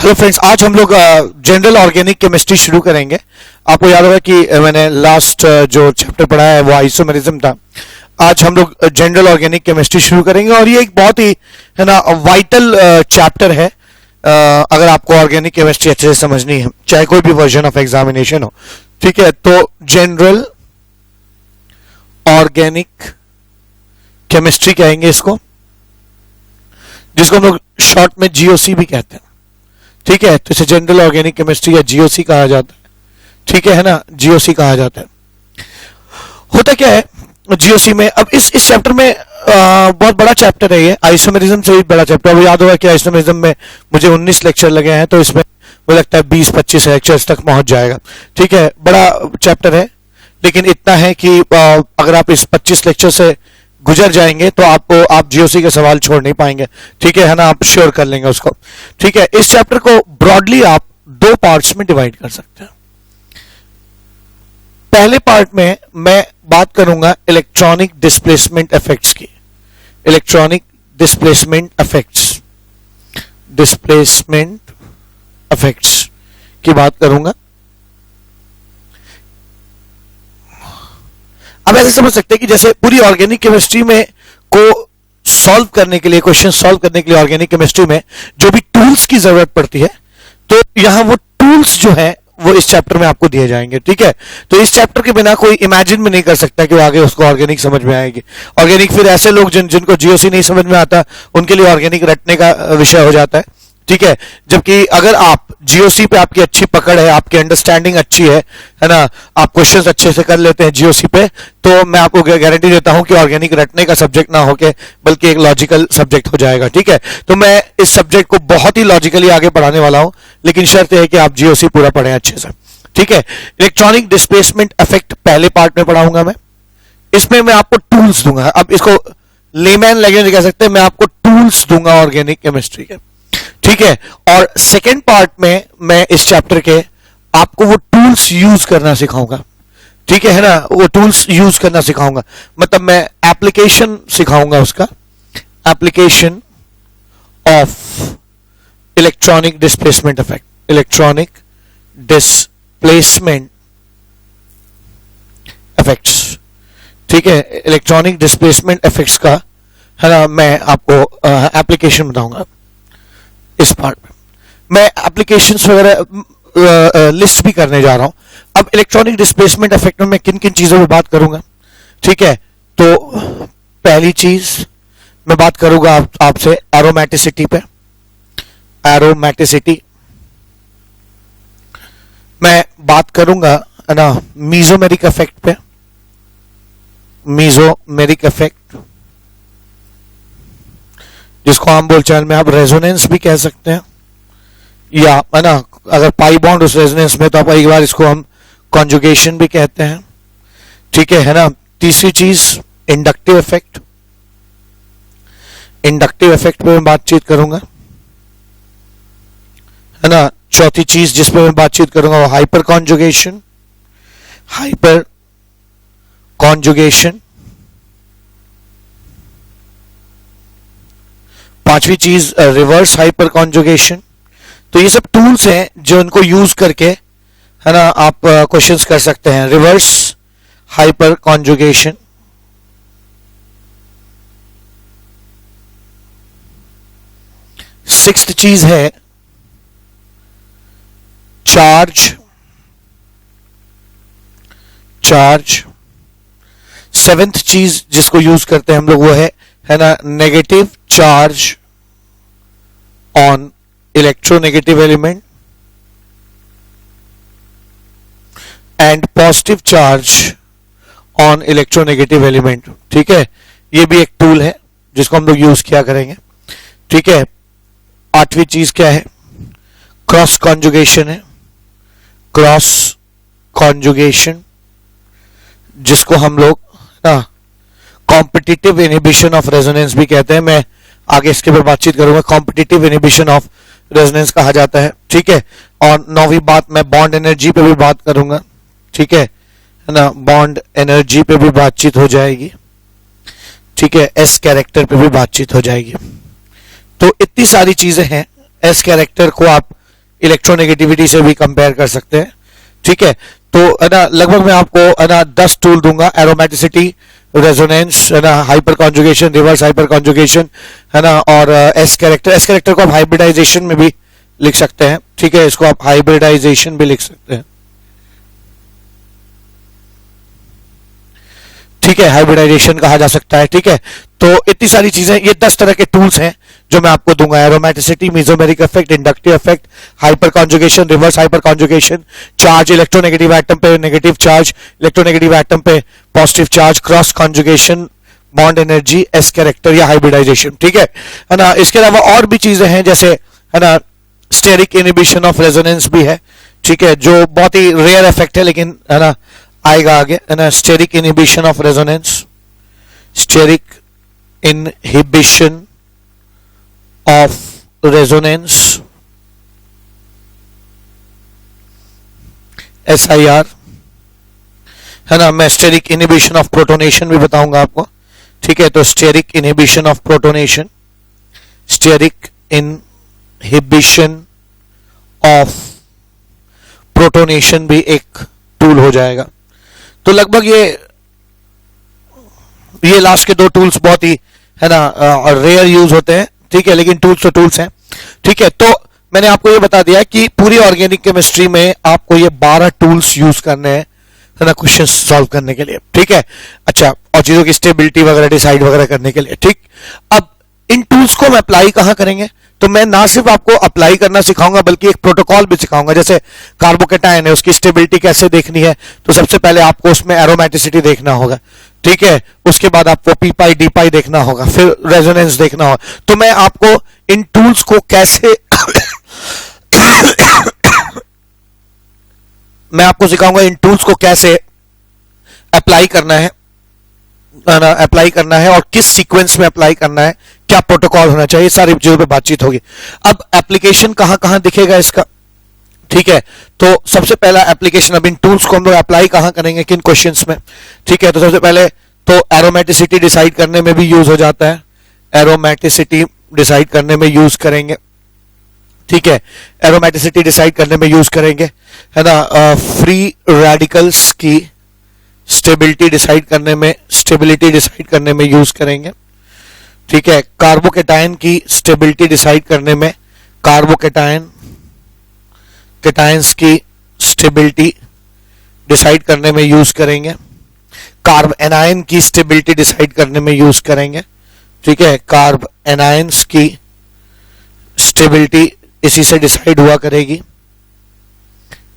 Hello friends, आज हम लोग जनरल ऑर्गेनिक केमिस्ट्री शुरू करेंगे। आपको याद होगा कि मैंने लास्ट जो चैप्टर पढ़ा है वो आइसोमेरिज्म था। आज हम लोग जनरल ऑर्गेनिक केमिस्ट्री शुरू करेंगे और ये एक बहुत ही है ना वाइटल चैप्टर है अगर आपको ऑर्गेनिक केमिस्ट्री अच्छे से समझनी है, चाहे कोई भी वर्जन ऑफ एग्जामिनेशन हो। ठीक है, तो जनरल ऑर्गेनिक केमिस्ट्री कहेंगे इसको, जिसको हम लोग शॉर्ट में जीओसी भी कहते हैं। ठीक है, तो इसे जनरल ऑर्गेनिक केमिस्ट्री या जीओसी कहा जाता है। ठीक है ना, जीओसी कहा जाता है। होता क्या है जीओसी में, अब इस चैप्टर में बहुत बड़ा चैप्टर है ये, आइसोमेरिज्म से भी बड़ा चैप्टर। अब याद होगा कि आइसोमेरिज्म में मुझे 19 लेक्चर लगे हैं, तो इसमें मुझे लगता है 20-25 लेक्चर्स तक पहुंच जाएगा। ठीक है, बड़ा चैप्टर है, लेकिन इतना है कि अगर आप इस 25 लेक्चर से गुजर जाएंगे तो आप जीओसी के सवाल छोड़ नहीं पाएंगे। ठीक है ना, आप श्योर कर लेंगे उसको। ठीक है, इस चैप्टर को ब्रॉडली आप दो पार्ट्स में डिवाइड कर सकते हैं। पहले पार्ट में मैं बात करूंगा इलेक्ट्रॉनिक डिस्प्लेसमेंट इफेक्ट्स की। इलेक्ट्रॉनिक डिस्प्लेसमेंट इफेक्ट्स की बात करूंगा। अब ऐसे समझ सकते हैं कि जैसे पूरी ऑर्गेनिक केमिस्ट्री में को सॉल्व करने के लिए, क्वेश्चन सॉल्व करने के लिए ऑर्गेनिक केमिस्ट्री में जो भी टूल्स की जरूरत पड़ती है, तो यहां वो टूल्स जो है वो इस चैप्टर में आपको दिए जाएंगे। ठीक है, तो इस चैप्टर के बिना कोई इमेजिन भी नहीं कर सकता कि वो आगे उसको ऑर्गेनिक समझ में आएगी। ऑर्गेनिक फिर ऐसे लोग जिनको जीओसी नहीं समझ में आता, उनके लिए ऑर्गेनिक रटने का विषय हो जाता है। ठीक है, जबकि अगर आप जीओसी पे आपकी अच्छी पकड़ है, आपकी अंडरस्टैंडिंग अच्छी है ना, आप क्वेश्चंस अच्छे से कर लेते हैं जीओसी पे, तो मैं आपको गारंटी देता हूं कि ऑर्गेनिक रटने का सब्जेक्ट ना होके बल्कि एक लॉजिकल सब्जेक्ट हो जाएगा। ठीक है, तो मैं इस सब्जेक्ट को बहुत ही लॉजिकली आगे पढ़ाने वाला हूं, लेकिन शर्त है कि आप जीओसी पूरा पढ़ें अच्छे से। ठीक है, इलेक्ट्रॉनिक डिस्प्लेसमेंट इफेक्ट पहले पार्ट में पढ़ाऊंगा मैं। इसमें मैं आपको टूल्स दूंगा। अब इसको लेमैन लैंग्वेज कह सकते हैं, मैं आपको टूल्स दूंगा ऑर्गेनिक केमिस्ट्री के। ठीक है, और सेकेंड पार्ट में मैं इस चैप्टर के आपको वो टूल्स यूज करना सिखाऊंगा। ठीक है ना, वो टूल्स यूज करना सिखाऊंगा, मतलब मैं एप्लीकेशन सिखाऊंगा उसका, application of electronic displacement effect, electronic displacement effects. ठीक है, इलेक्ट्रॉनिक डिस्प्लेसमेंट इफेक्ट्स का है ना मैं आपको एप्लीकेशन बताऊंगा इस पार्ट में। मैं एप्लीकेशंस वगैरह लिस्ट भी करने जा रहा हूं। अब इलेक्ट्रॉनिक डिस्प्लेसमेंट इफेक्ट में मैं किन किन चीजों पर बात करूंगा। ठीक है, तो पहली चीज मैं बात करूंगा आपसे एरोमेटिसिटी पे, एरोमेटिसिटी। मैं बात करूंगा है ना मीजोमेरिक इफेक्ट पे, मीजोमेरिक इफेक्ट, जिसको आम बोलचाल में आप रेजोनेंस भी कह सकते हैं, या है ना अगर पाई बॉन्ड उस रेजोनेंस में, तो आप एक बार इसको हम कॉन्जुगेशन भी कहते हैं। ठीक है ना, तीसरी चीज इंडक्टिव इफेक्ट, इंडक्टिव इफेक्ट पे मैं बातचीत करूंगा है ना। चौथी चीज जिस पे मैं बातचीत करूंगा वो हाइपर कॉन्जुगेशन, हाइपर कॉन्जुगेशन। पांचवी चीज रिवर्स हाइपर कॉन्जुगेशन। तो ये सब टूल्स हैं जो इनको यूज करके है ना आप क्वेश्चंस कर सकते हैं। रिवर्स हाइपर कॉन्जुगेशन, सिक्स्थ चीज है चार्ज। सेवेंथ चीज जिसको यूज करते हैं हम लोग वो है ना negative charge on electronegative element and positive charge on electronegative element. ठीक है, ये भी एक टूल है जिसको हम लोग यूज किया करेंगे। ठीक है, आठवीं चीज क्या है, क्रॉस कॉन्जुगेशन है, क्रॉस कॉन्जुगेशन, जिसको हम लोग ना कॉम्पिटिटिव इनहिबिशन ऑफ रेजोनेंस भी कहते हैं। मैं आगे इसके पर बातचीत करूंगा, कॉम्पिटिटिव इनहिबिशन ऑफ रेजोनेंस कहा जाता है। ठीक है, और नौवीं बात मैं बॉन्ड एनर्जी पे भी बात करूंगा। ठीक है ना, बॉन्ड एनर्जी पे भी बातचीत हो जाएगी। ठीक है, एस कैरेक्टर पे भी बातचीत हो जाएगी। तो इतनी सारी चीजें हैं। एस कैरेक्टर को आप इलेक्ट्रोनेगेटिविटी से भी कंपेयर कर सकते हैं। ठीक है, तो है ना लगभग मैं आपको है ना 10 टूल दूंगा, एरोमेटिसिटी, रेजोनेंस, है ना hyper conjugation, reverse hyper conjugation, है ना, और एस कैरेक्टर को आप हाइब्रिडाइजेशन में भी लिख सकते हैं। ठीक है, इसको आप हाइब्रिडाइजेशन भी लिख सकते हैं। ठीक है, हाइब्रिडाइजेशन कहा जा सकता है। ठीक है, तो इतनी सारी चीजें, ये 10 तरह के टूल्स हैं जो मैं आपको दूंगा। Aromaticity, mesomeric effect, inductive effect, hyper conjugation, reverse hyper conjugation, charge, electronegative atom पे नेगेटिव चार्ज, इलेक्ट्रोनेगेटिव एटम पे positive charge, cross conjugation, bond energy, S character या हाइब्रिडाइजेशन। ठीक है ना। इसके अलावा और भी चीजें हैं, जैसे है ना स्टेरिक इनहिबिशन ऑफ रेजोनेंस भी है। ठीक है, जो बहुत ही रेयर इफेक्ट है, लेकिन है ना आएगा आगे, है ना। Steric inhibition of resonance, steric inhibition of resonance, SIR, है ना। मैं स्टेरिक इनहिबिशन ऑफ प्रोटोनेशन भी बताऊंगा आपको। ठीक है, तो steric inhibition of protonation, steric inhibition of protonation भी एक टूल हो जाएगा। तो लगभग ये लास्ट के 2 टूल्स बहुत ही है ना रेयर यूज होते हैं। ठीक है, लेकिन टूल्स तो टूल्स हैं। ठीक है, तो मैंने आपको ये बता दिया कि पूरी ऑर्गेनिक केमिस्ट्री में आपको ये 12 टूल्स यूज करने हैं, है ना, क्वेश्चन सॉल्व करने के लिए। ठीक है, अच्छा, और चीजों की स्टेबिलिटी वगैरह डिसाइड वगैरह करने के लिए। ठीक, अब इन टूल्स को हम अप्लाई कहां करेंगे? तो मैं ना सिर्फ आपको अप्लाई करना सिखाऊंगा, बल्कि एक प्रोटोकॉल भी सिखाऊंगा। जैसे कार्बोकेटायन है, उसकी स्टेबिलिटी कैसे देखनी है, तो सबसे पहले आपको उसमें एरोमेटिसिटी देखना होगा। ठीक है, उसके बाद आपको पी पाई डी पाई देखना होगा, फिर रेजोनेंस देखना होगा। तो मैं आपको इन टूल्स को कैसे मैं आपको सिखाऊंगा इन टूल्स को कैसे अप्लाई करना है, अप्लाई करना है, और किस सीक्वेंस में अप्लाई करना है, क्या प्रोटोकॉल होना चाहिए, सारी चीजों पे बातचीत होगी। अब एप्लीकेशन कहां कहां दिखेगा इसका? ठीक है, तो सबसे पहला एप्लीकेशन, अब इन टूल्स को हम लोग अप्लाई कहां करेंगे, किन क्वेश्चंस में? ठीक है, तो सबसे पहले तो एरोमेटिसिटी डिसाइड करने में भी यूज हो जाता है, एरोमेटिसिटी डिसाइड करने में यूज करेंगे। ठीक है, एरोमेटिसिटी डिसाइड करने में यूज करेंगे, है ना। फ्री रेडिकल्स की स्टेबिलिटी डिसाइड करने में यूज करेंगे। ठीक है, कार्बोकेटायन की स्टेबिलिटी डिसाइड करने में कैटायंस की स्टेबिलिटी डिसाइड करने में यूज करेंगे। कार्ब एनायन की स्टेबिलिटी डिसाइड करने में यूज करेंगे। ठीक है, कार्ब एनायंस की स्टेबिलिटी इसी से डिसाइड हुआ करेगी।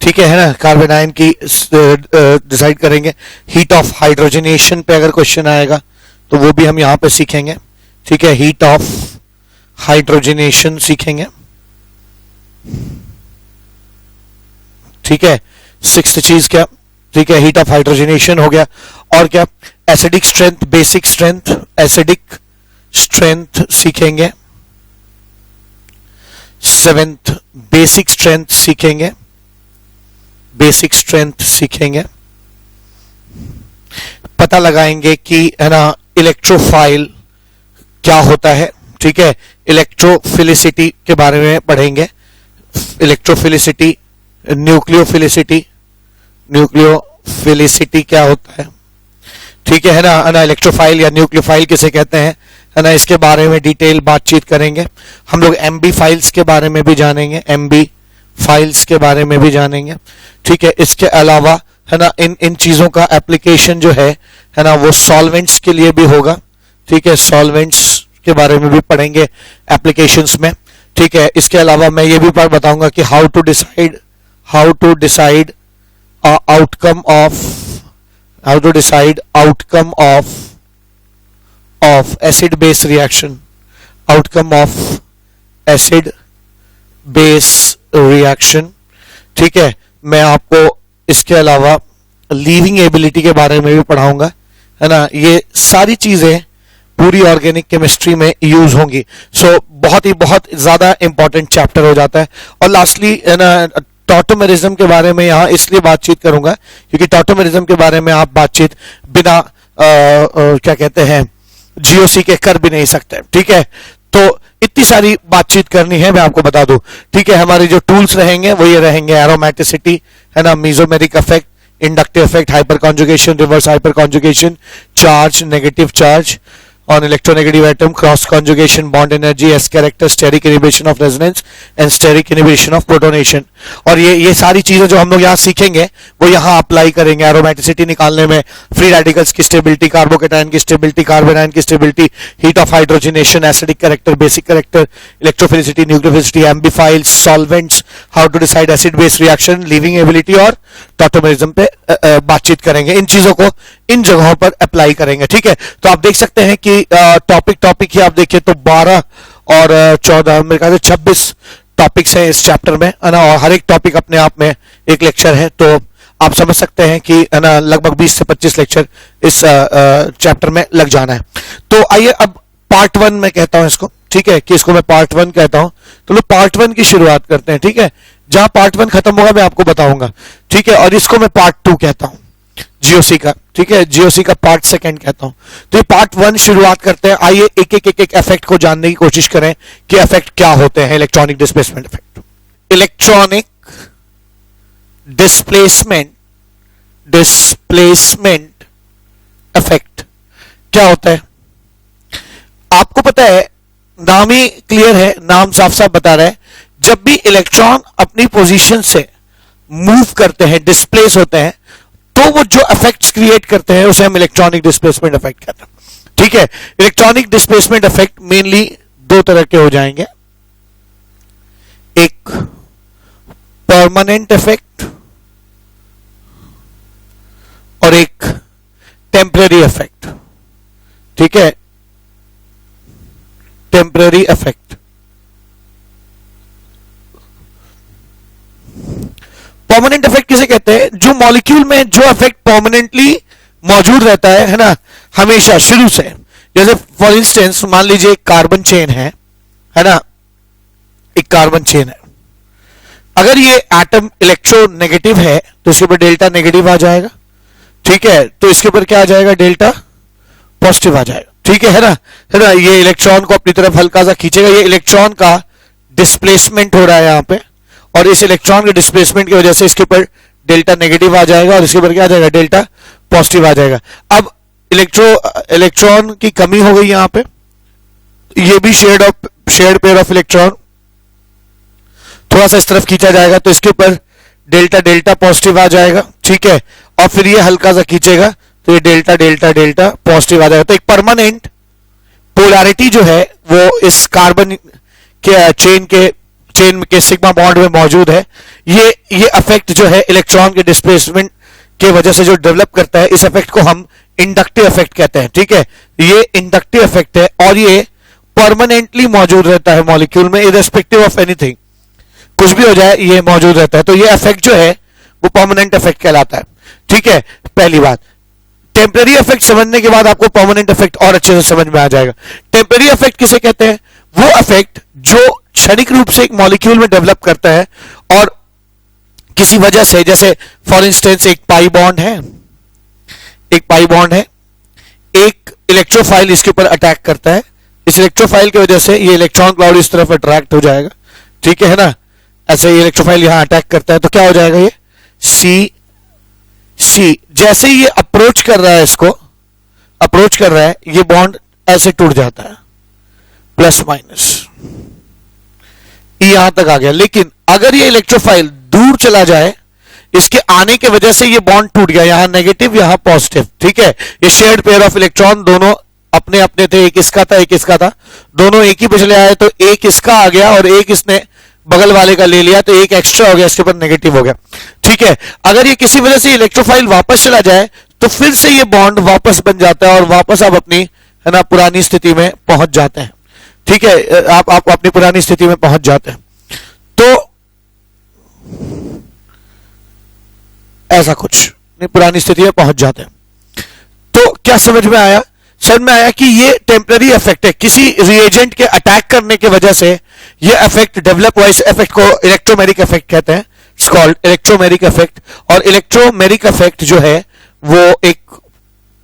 ठीक है ना, कार्बन आयन की डिसाइड करेंगे। हीट ऑफ हाइड्रोजनेशन पे अगर क्वेश्चन आएगा तो वो भी हम यहां पे सीखेंगे। ठीक है, हीट ऑफ हाइड्रोजनेशन सीखेंगे। ठीक है, 6th चीज क्या? ठीक है, हीट ऑफ हाइड्रोजनेशन हो गया। और क्या? Acidic strength, basic strength, acidic strength सीखेंगे। 7th बेसिक स्ट्रेंथ सीखेंगे। पता लगाएंगे कि है ना इलेक्ट्रोफाइल क्या होता है। ठीक है, इलेक्ट्रोफिलिसिटी के बारे में पढ़ेंगे। इलेक्ट्रोफिलिसिटी, न्यूक्लियोफिलिसिटी क्या होता है। ठीक है ना, इलेक्ट्रोफाइल या न्यूक्लियोफाइल किसे कहते हैं, है ना, इसके बारे में डिटेल बातचीत करेंगे। हम लोग एमबी फाइल्स के बारे में भी जानेंगे, ठीक है, इसके अलावा है ना इन चीजों का एप्लीकेशन जो है ना वो सॉल्वेंट्स के लिए भी होगा। ठीक है, सॉल्वेंट्स के बारे में भी पढ़ेंगे एप्लीकेशंस में। ठीक है, इसके अलावा मैं ये भी बताऊंगा कि how to decide outcome of acid base reaction, ठीक है, मैं आपको इसके अलावा लीविंग एबिलिटी के बारे में भी पढ़ाऊंगा, है ना। ये सारी चीजें पूरी ऑर्गेनिक केमिस्ट्री में यूज होंगी। सो बहुत ज्यादा इंपॉर्टेंट चैप्टर हो जाता है। और लास्टली है ना टॉटोमेरिज्म के बारे में यहाँ इसलिए बातचीत करूंगा क्योंकि टॉटोमेरिज्म के बारे में आप बातचीत बिना क्या कहते हैं जीओसी के कर भी नहीं सकते। ठीक है, तो इतनी सारी बातचीत करनी है, मैं आपको बता दूं। ठीक है, हमारे जो टूल्स रहेंगे वो ये रहेंगे, एरोमेटिसिटी है ना, mesomeric effect, inductive effect, hyper conjugation, reverse hyper conjugation, charge, negative charge on electronegative atom, cross conjugation, bond energy, s character, steric inhibition of resonance and steric inhibition of protonation। और ये सारी चीजें जो हम लोग यहाँ सीखेंगे वो यहाँ अप्लाई करेंगे एरोमेटिसिटी निकालने में, फ्री रेडिकल्स की स्टेबिलिटी, कार्बोकेटायन की स्टेबिलिटी, कार्बन आयन की stability, heat of hydrogenation, acidic character, basic character, electrophilicity, nucleophilicity, ambiphiles, solvents, how to decide acid base reaction, leaving ability और टॉटोमेरिज्म पे बातचीत करेंगे। इन चीजों को इन जगहों पर अप्लाई करेंगे। ठीक है, तो आप देख सकते हैं कि टॉपिक ही आप देखिए तो 12 और 14 मेरे ख्याल से 26 टॉपिक्स हैं इस चैप्टर में, है ना, और हर एक टॉपिक अपने आप में एक लेक्चर है। तो आप समझ सकते हैं कि है ना लगभग 20 से 25 लेक्चर इस चैप्टर में लग जाना है। तो आइए अब पार्ट 1 में कहता हूं इसको, ठीक है, कि इसको मैं पार्ट 1 कहता हूं। तो लोग पार्ट 1 की शुरुआत करते हैं। ठीक है, जहां पार्ट 1 खत्म होगा मैं आपको बताऊंगा। ठीक है, और इसको मैं पार्ट 2 कहता हूं, जीओसी का। ठीक है, जीओसी का पार्ट 2 कहता हूं। तो ये पार्ट 1 शुरुआत करते हैं। आइए एक एक इफेक्ट को जानने की कोशिश करें कि इफेक्ट क्या होते हैं। Electronic displacement effect, electronic displacement effect क्या होता है? आपको पता है, नाम ही क्लियर है, नाम साफ साफ बता रहा है, जब भी इलेक्ट्रॉन अपनी पोजीशन से मूव करते हैं, डिस्प्लेस होते हैं, तो वो जो इफेक्ट्स क्रिएट करते हैं उसे हम इलेक्ट्रॉनिक डिस्प्लेसमेंट इफेक्ट कहते हैं। ठीक है, इलेक्ट्रॉनिक डिस्प्लेसमेंट इफेक्ट मेनली 2 तरह के हो जाएंगे, एक परमानेंट इफेक्ट और एक टेम्पररी इफेक्ट। ठीक है, टेम्पररी इफेक्ट। परमानेंट इफेक्ट किसे कहते हैं? जो मॉलिक्यूल में जो इफेक्ट परमानेंटली मौजूद रहता है ना, हमेशा शुरू से। जैसे फॉर इंस्टेंस मान लीजिए एक कार्बन चेन है ना, एक कार्बन चेन है। अगर ये एटम इलेक्ट्रोनेगेटिव है तो इसके ऊपर डेल्टा नेगेटिव आ जाएगा। ठीक है, तो इसके ऊपर क्या आ जाएगा? डेल्टा पॉजिटिव आ जाएगा। ठीक है ना, ये इलेक्ट्रॉन को अपनी तरफ हल्का सा खींचेगा। ये इलेक्ट्रॉन का डिस्प्लेसमेंट हो रहा है यहां पे, और इस इलेक्ट्रॉन के डिस्प्लेसमेंट की वजह से इसके ऊपर डेल्टा नेगेटिव आ जाएगा और इसके ऊपर क्या आ जाएगा? डेल्टा पॉजिटिव आ जाएगा। अब इलेक्ट्रॉन की कमी हो गई यहां पे, ये भी शेयर्ड पेयर ऑफ इलेक्ट्रॉन थोड़ा सा इस तरफ खींचा जाएगा तो इसके ऊपर डेल्टा पॉजिटिव आ जाएगा। ठीक है, और फिर ये हल्का सा खींचेगा तो ये डेल्टा पॉजिटिव आ जाएगा। तो एक परमानेंट पोलैरिटी जो है वो इस कार्बन के चेन के सिग्मा बॉन्ड में मौजूद है। ये इफेक्ट जो है इलेक्ट्रॉन के डिस्प्लेसमेंट के वजह से जो डेवलप करता है, इस इफेक्ट को हम इंडक्टिव इफेक्ट कहते हैं। ठीक है, ये इंडक्टिव इफेक्ट है और ये परमानेंटली मौजूद रहता है मॉलिक्यूल में, इररिस्पेक्टिव ऑफ एनीथिंग, कुछ भी हो जाए ये मौजूद रहता है। तो ये इफेक्ट जो है वो परमानेंट इफेक्ट कहलाता है। ठीक है, पहली बात। टेम्पररी इफेक्ट समझने के बाद आपको परमानेंट इफेक्ट और अच्छे से समझ में आ जाएगा। टेम्पररी इफेक्ट किसे कहते हैं? वो इफेक्ट जो क्षणिक रूप से एक मॉलिक्यूल में डेवलप करता है और किसी वजह से, जैसे फॉर इंस्टेंस एक पाई बॉन्ड है, एक इलेक्ट्रोफाइल इसके ऊपर अटैक करता है, इस इलेक्ट्रोफाइल की वजह से ये इलेक्ट्रॉन क्लाउड इस तरफ अट्रैक्ट हो जाएगा। ठीक है ना, ऐसे ये इलेक्ट्रोफाइल यहां अटैक करता है तो क्या हो जाएगा? ये सी जैसे ये अप्रोच कर रहा है, ये बॉन्ड ऐसे टूट जाता है, प्लस माइनस यहां तक आ गया। लेकिन अगर ये इलेक्ट्रोफाइल दूर चला जाए, इसके आने की वजह से ये बॉन्ड टूट गया, यहां नेगेटिव यहां पॉजिटिव। ठीक है, ये शेयर्ड पेयर ऑफ इलेक्ट्रॉन दोनों अपने अपने थे, एक इसका था एक इसका था, दोनों एक ही पे चले आए तो एक इसका आ गया और एक इसने बगल वाले का ले लिया तो एक एक्स्ट्रा हो गया, इसके ऊपर नेगेटिव हो गया। ठीक है, अगर ये किसी वजह से इलेक्ट्रोफाइल वापस चला जाए तो फिर से ये बॉन्ड वापस बन जाता है और वापस आप अपनी है ना पुरानी स्थिति में पहुंच जाते हैं। ठीक है, आप अपनी पुरानी स्थिति में पहुंच जाते हैं। तो ऐसा कुछ नहीं, पुरानी स्थिति में पहुंच जाते हैं। तो क्या समझ में आया? समझ में आया कि ये टेम्पररी इफेक्ट है, किसी रिएजेंट के अटैक करने की वजह से ये इफेक्ट डेवलप हुआ। इस इफेक्ट को इलेक्ट्रोमेरिक इफेक्ट कहते हैं, इट्स कॉल्ड इलेक्ट्रोमेरिक इफेक्ट। और इलेक्ट्रोमेरिक इफेक्ट जो है वो एक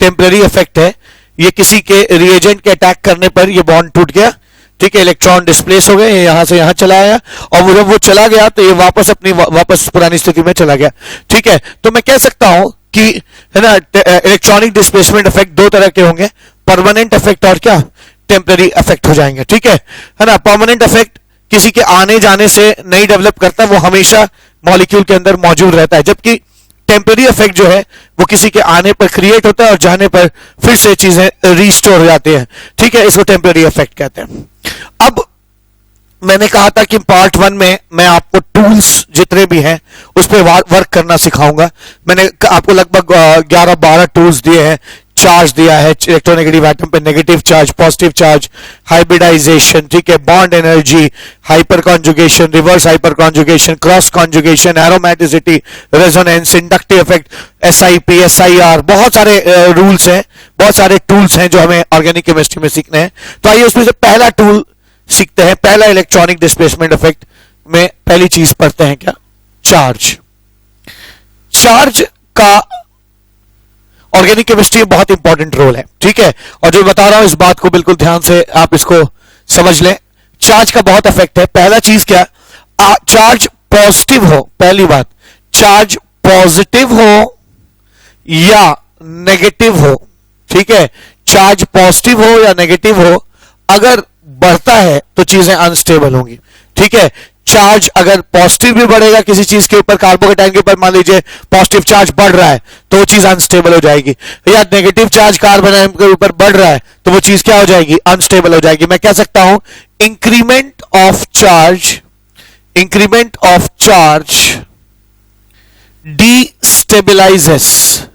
टेम्पररी इफेक्ट है। ये किसी के रिएजेंट के अटैक करने पर ये बॉन्ड टूट गया। ठीक है, इलेक्ट्रॉन डिस्प्लेस हो गए, यहां से यहां चला आया, और जब वो चला गया तो ये वापस पुरानी स्थिति में चला गया। ठीक है, तो मैं कह सकता हूं कि है ना, इलेक्ट्रॉनिक डिस्प्लेसमेंट इफेक्ट दो तरह के होंगे, परमानेंट इफेक्ट और क्या, टेम्पररी इफेक्ट हो जाएंगे। ठीक है ना, परमानेंट इफेक्ट किसी के आने जाने से नहीं डेवलप करता, वो हमेशा मॉलिक्यूल के अंदर मौजूद रहता है, जबकि टेम्पररी इफेक्ट जो है वो किसी के आने पर क्रिएट होता है और जाने पर फिर से चीजें रीस्टोर हो जाती हैं। ठीक है, इसको टेम्पररी इफेक्ट कहते हैं। अब मैंने कहा था कि पार्ट 1 में मैं आपको टूल्स जितने भी हैं उस पर वर्क करना सिखाऊंगा। मैंने आपको लगभग 11-12 टूल्स दिए हैं। चार्ज दिया है, इलेक्ट्रोनेगेटिव एटम पे negative charge, positive charge, hybridization, ठीक है, bond energy, hyperconjugation, reverse hyperconjugation, cross conjugation, aromaticity, resonance, inductive effect, SIP, SIR, बहुत सारे रूल्स हैं, बहुत सारे टूल्स हैं जो हमें ऑर्गेनिक केमिस्ट्री में सीखने हैं। तो आइए उसमें से पहला टूल सीखते हैं। पहला इलेक्ट्रॉनिक डिस्प्लेसमेंट इफेक्ट में पहली चीज पढ़ते हैं क्या, चार्ज। चार्ज का ऑर्गेनिक केमिस्ट्री में बहुत इंपॉर्टेंट रोल है। ठीक है, और जो बता रहा हूं इस बात को बिल्कुल ध्यान से आप इसको समझ लें। चार्ज का बहुत इफेक्ट है। पहला चीज क्या, चार्ज पॉजिटिव हो, पहली बात, चार्ज पॉजिटिव हो या नेगेटिव हो। ठीक है, चार्ज पॉजिटिव हो या नेगेटिव हो, अगर बढ़ता है तो चीजें अनस्टेबल होंगी। ठीक है, चार्ज अगर पॉजिटिव भी बढ़ेगा किसी चीज के ऊपर, कार्बोकेटाइन के ऊपर मान लीजिए पॉजिटिव चार्ज बढ़ रहा है तो वो चीज अनस्टेबल हो जाएगी, या नेगेटिव चार्ज कार्बन आयन के ऊपर बढ़ रहा है तो वो चीज क्या हो जाएगी, अनस्टेबल हो जाएगी। मैं कह सकता हूं increment of charge destabilizes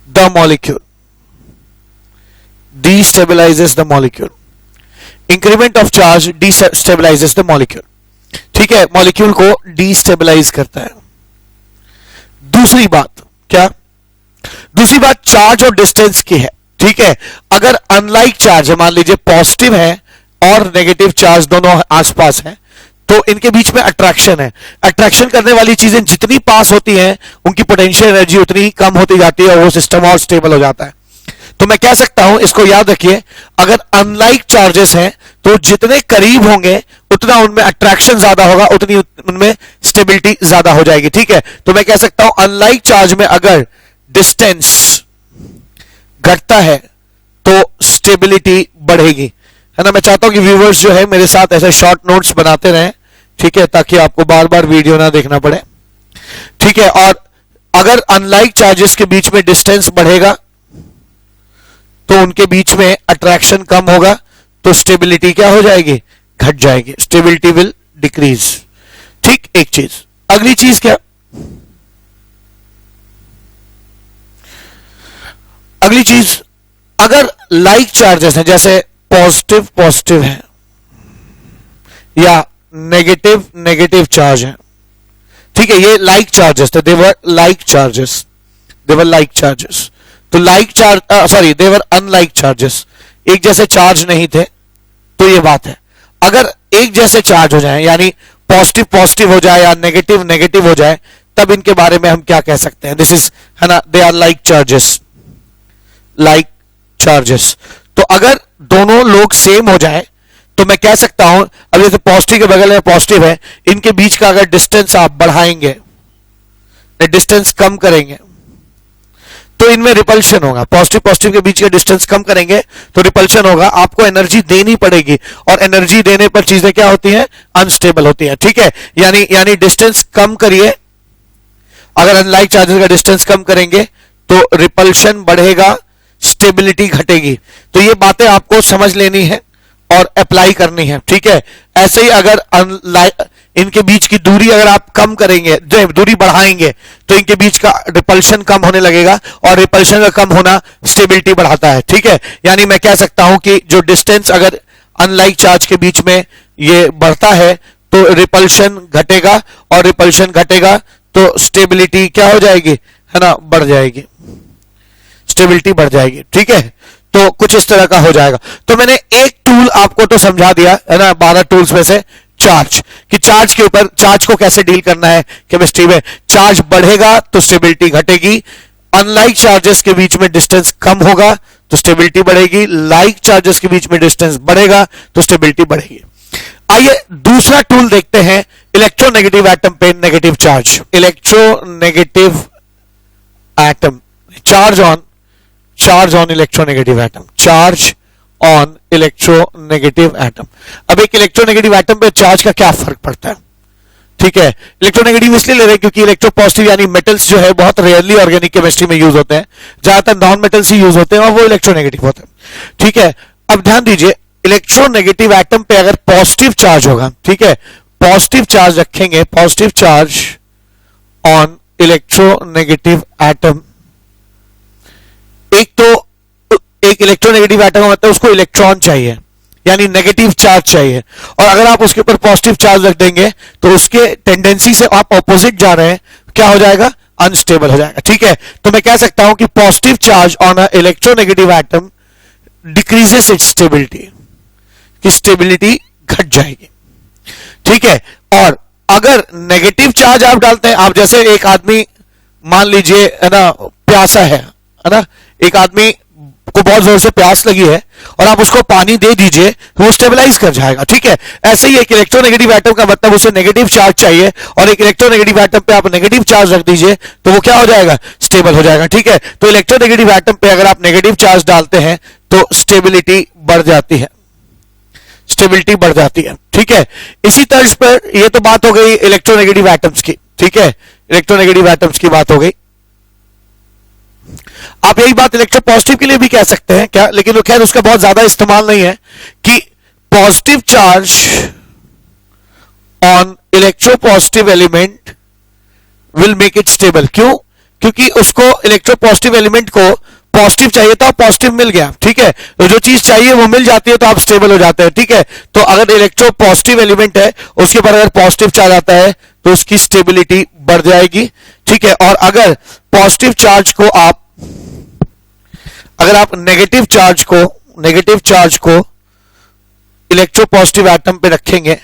the molecule, destabilizes the molecule. Increment of charge destabilizes the molecule. ठीक है, मॉलिक्यूल को डिस्टेबलाइज करता है। दूसरी बात क्या, दूसरी बात चार्ज और डिस्टेंस की है। ठीक है, अगर अनलाइक चार्ज मान लीजिए पॉजिटिव है और नेगेटिव चार्ज दोनों आसपास हैं, तो इनके बीच में अट्रैक्शन है। अट्रैक्शन करने वाली चीजें जितनी पास होती हैं उनकी पोटेंशियल एनर्जी उतनी ही कम होती जाती है और वो सिस्टम और स्टेबल हो जाता है। तो मैं कह सकता हूं, इसको याद रखिए, अगर अनलाइक चार्जेस हैं तो जितने करीब होंगे उतना उनमें अट्रैक्शन ज्यादा होगा, उतनी उनमें स्टेबिलिटी ज्यादा हो जाएगी। ठीक है, तो मैं कह सकता हूं अनलाइक चार्ज में अगर डिस्टेंस घटता है तो स्टेबिलिटी बढ़ेगी, है ना। मैं चाहता हूं कि व्यूअर्स जो है मेरे साथ ऐसे शॉर्ट नोट्स बनाते रहें, ठीक है, ताकि आपको बार बार वीडियो ना देखना पड़े। ठीक है, और अगर अनलाइक चार्जेस के बीच में डिस्टेंस बढ़ेगा तो उनके बीच में अट्रैक्शन कम होगा, तो स्टेबिलिटी क्या हो जाएगी, घट जाएगी, स्टेबिलिटी विल डिक्रीज। ठीक, एक चीज। अगली चीज क्या, अगली चीज, अगर लाइक चार्जेस हैं, जैसे पॉजिटिव है या नेगेटिव चार्ज है, ठीक है, ये लाइक चार्जेस थे, देवर लाइक चार्जेस, तो लाइक चार्ज देवर अनलाइक चार्जेस, एक जैसे चार्ज नहीं थे। तो ये बात है, अगर एक जैसे चार्ज हो जाए, यानी पॉजिटिव हो जाए या नेगेटिव हो जाए, तब इनके बारे में हम क्या कह सकते हैं, दिस इज, है ना, दे आर लाइक चार्जेस। तो अगर दोनों लोग सेम हो जाए तो मैं कह सकता हूं, अब जैसे पॉजिटिव के बगल में पॉजिटिव है, इनके बीच का अगर डिस्टेंस आप बढ़ाएंगे, डिस्टेंस कम करेंगे, तो इनमें रिपल्शन होगा। पॉजिटिव के बीच का डिस्टेंस कम करेंगे तो रिपल्शन होगा, आपको एनर्जी देनी पड़ेगी, और एनर्जी देने पर चीजें क्या होती हैं, अनस्टेबल होती हैं। ठीक है, यानी डिस्टेंस कम करिए, अगर अनलाइक चार्जेस का डिस्टेंस कम करेंगे तो रिपल्शन बढ़ेगा, स्टेबिलिटी घटेगी। तो ये बातें आपको समझ लेनी है और अप्लाई करनी है। ठीक है, ऐसे ही अगर इनके बीच की दूरी अगर आप कम करेंगे, दूरी बढ़ाएंगे, तो इनके बीच का रिपल्शन कम होने लगेगा, और रिपल्शन का कम होना स्टेबिलिटी बढ़ाता है। ठीक है, यानी मैं कह सकता हूं कि जो डिस्टेंस अगर अनलाइक चार्ज के बीच में ये बढ़ता है तो रिपल्शन घटेगा, और रिपल्शन घटेगा तो स्टेबिलिटी क्या हो जाएगी, है ना, बढ़ जाएगी, स्टेबिलिटी बढ़ जाएगी। ठीक है, तो कुछ इस तरह का हो जाएगा। तो मैंने एक टूल आपको तो समझा दिया, है ना, 12 टूल्स में से चार्ज, कि चार्ज के ऊपर, चार्ज को कैसे डील करना है केमिस्ट्री में। चार्ज बढ़ेगा तो स्टेबिलिटी घटेगी, अनलाइक चार्जेस के बीच में डिस्टेंस कम होगा तो स्टेबिलिटी बढ़ेगी, लाइक चार्जेस के बीच में डिस्टेंस बढ़ेगा तो स्टेबिलिटी बढ़ेगी। आइए दूसरा टूल देखते हैं इलेक्ट्रोनेगेटिव एटम पे negative charge. Electronegative atom, charge on electronegative atom, charge on electronegative atom. अब एक इलेक्ट्रोनेगेटिव एटम पे चार्ज का क्या फर्क पड़ता है? ठीक है, इलेक्ट्रोनेगेटिव इसलिए ले रहे हैं क्योंकि इलेक्ट्रोपॉजिटिव यानी मेटल्स जो है बहुत रेयरली ऑर्गेनिक केमिस्ट्री में यूज होते हैं, ज्यादातर नॉन मेटल्स ही यूज होते हैं और वो इलेक्ट्रोनेगेटिव होते हैं। ठीक है, अब ध्यान दीजिए, इलेक्ट्रोनेगेटिव एटम पे अगर पॉजिटिव चार्ज होगा, ठीक है, पॉजिटिव चार्ज रखेंगे, positive charge on electronegative atom, एक इलेक्ट्रोनेगेटिव एटम मतलब उसको इलेक्ट्रॉन चाहिए यानी नेगेटिव चार्ज चाहिए, और अगर आप उसके ऊपर पॉजिटिव चार्ज रख देंगे तो उसके टेंडेंसी से आप ऑपोजिट जा रहे हैं, क्या हो जाएगा? अनस्टेबल हो जाएगा। ठीक है, तो मैं कह सकता हूं कि positive charge on a electronegative atom decreases it's stability, कि स्टेबिलिटी घट जाएगी। ठीक है, और अगर नेगेटिव चार्ज आप डालते हैं, आप जैसे एक आदमी मान लीजिए है ना प्यासा है ना, एक आदमी को बहुत जोर से प्यास लगी है और आप उसको पानी दे दीजिए वो स्टेबलाइज कर जाएगा। ठीक है, ऐसे ही एक इलेक्ट्रोनेगेटिव एटम का मतलब उसे नेगेटिव चार्ज चाहिए और एक इलेक्ट्रोनेगेटिव एटम पे आप नेगेटिव चार्ज रख दीजिए तो वो क्या हो जाएगा? स्टेबल हो जाएगा। ठीक है, तो इलेक्ट्रोनेगेटिव एटम पे अगर आप नेगेटिव चार्ज डालते हैं तो स्टेबिलिटी बढ़ जाती है, स्टेबिलिटी बढ़ जाती है। ठीक है, इसी तर्ज पर ये तो बात हो गई इलेक्ट्रोनेगेटिव एटम्स की। ठीक है, इलेक्ट्रोनेगेटिव एटम्स की बात हो गई। आप यही बात इलेक्ट्रोपॉजिटिव के लिए भी कह सकते हैं क्या, लेकिन वो खैर उसका बहुत ज्यादा इस्तेमाल नहीं है कि positive charge on electropositive element will make it stable. क्यों? क्योंकि उसको इलेक्ट्रोपॉजिटिव एलिमेंट को पॉजिटिव चाहिए था, पॉजिटिव मिल गया। ठीक है, तो जो चीज चाहिए वो मिल जाती है तो आप स्टेबल हो जाते हैं। ठीक है, तो अगर इलेक्ट्रोपॉजिटिव एलिमेंट है उसके ऊपर अगर पॉजिटिव चार्ज आता है तो उसकी स्टेबिलिटी बढ़ जाएगी। ठीक है, और अगर पॉजिटिव चार्ज को अगर आप नेगेटिव चार्ज को इलेक्ट्रोपॉजिटिव एटम पे रखेंगे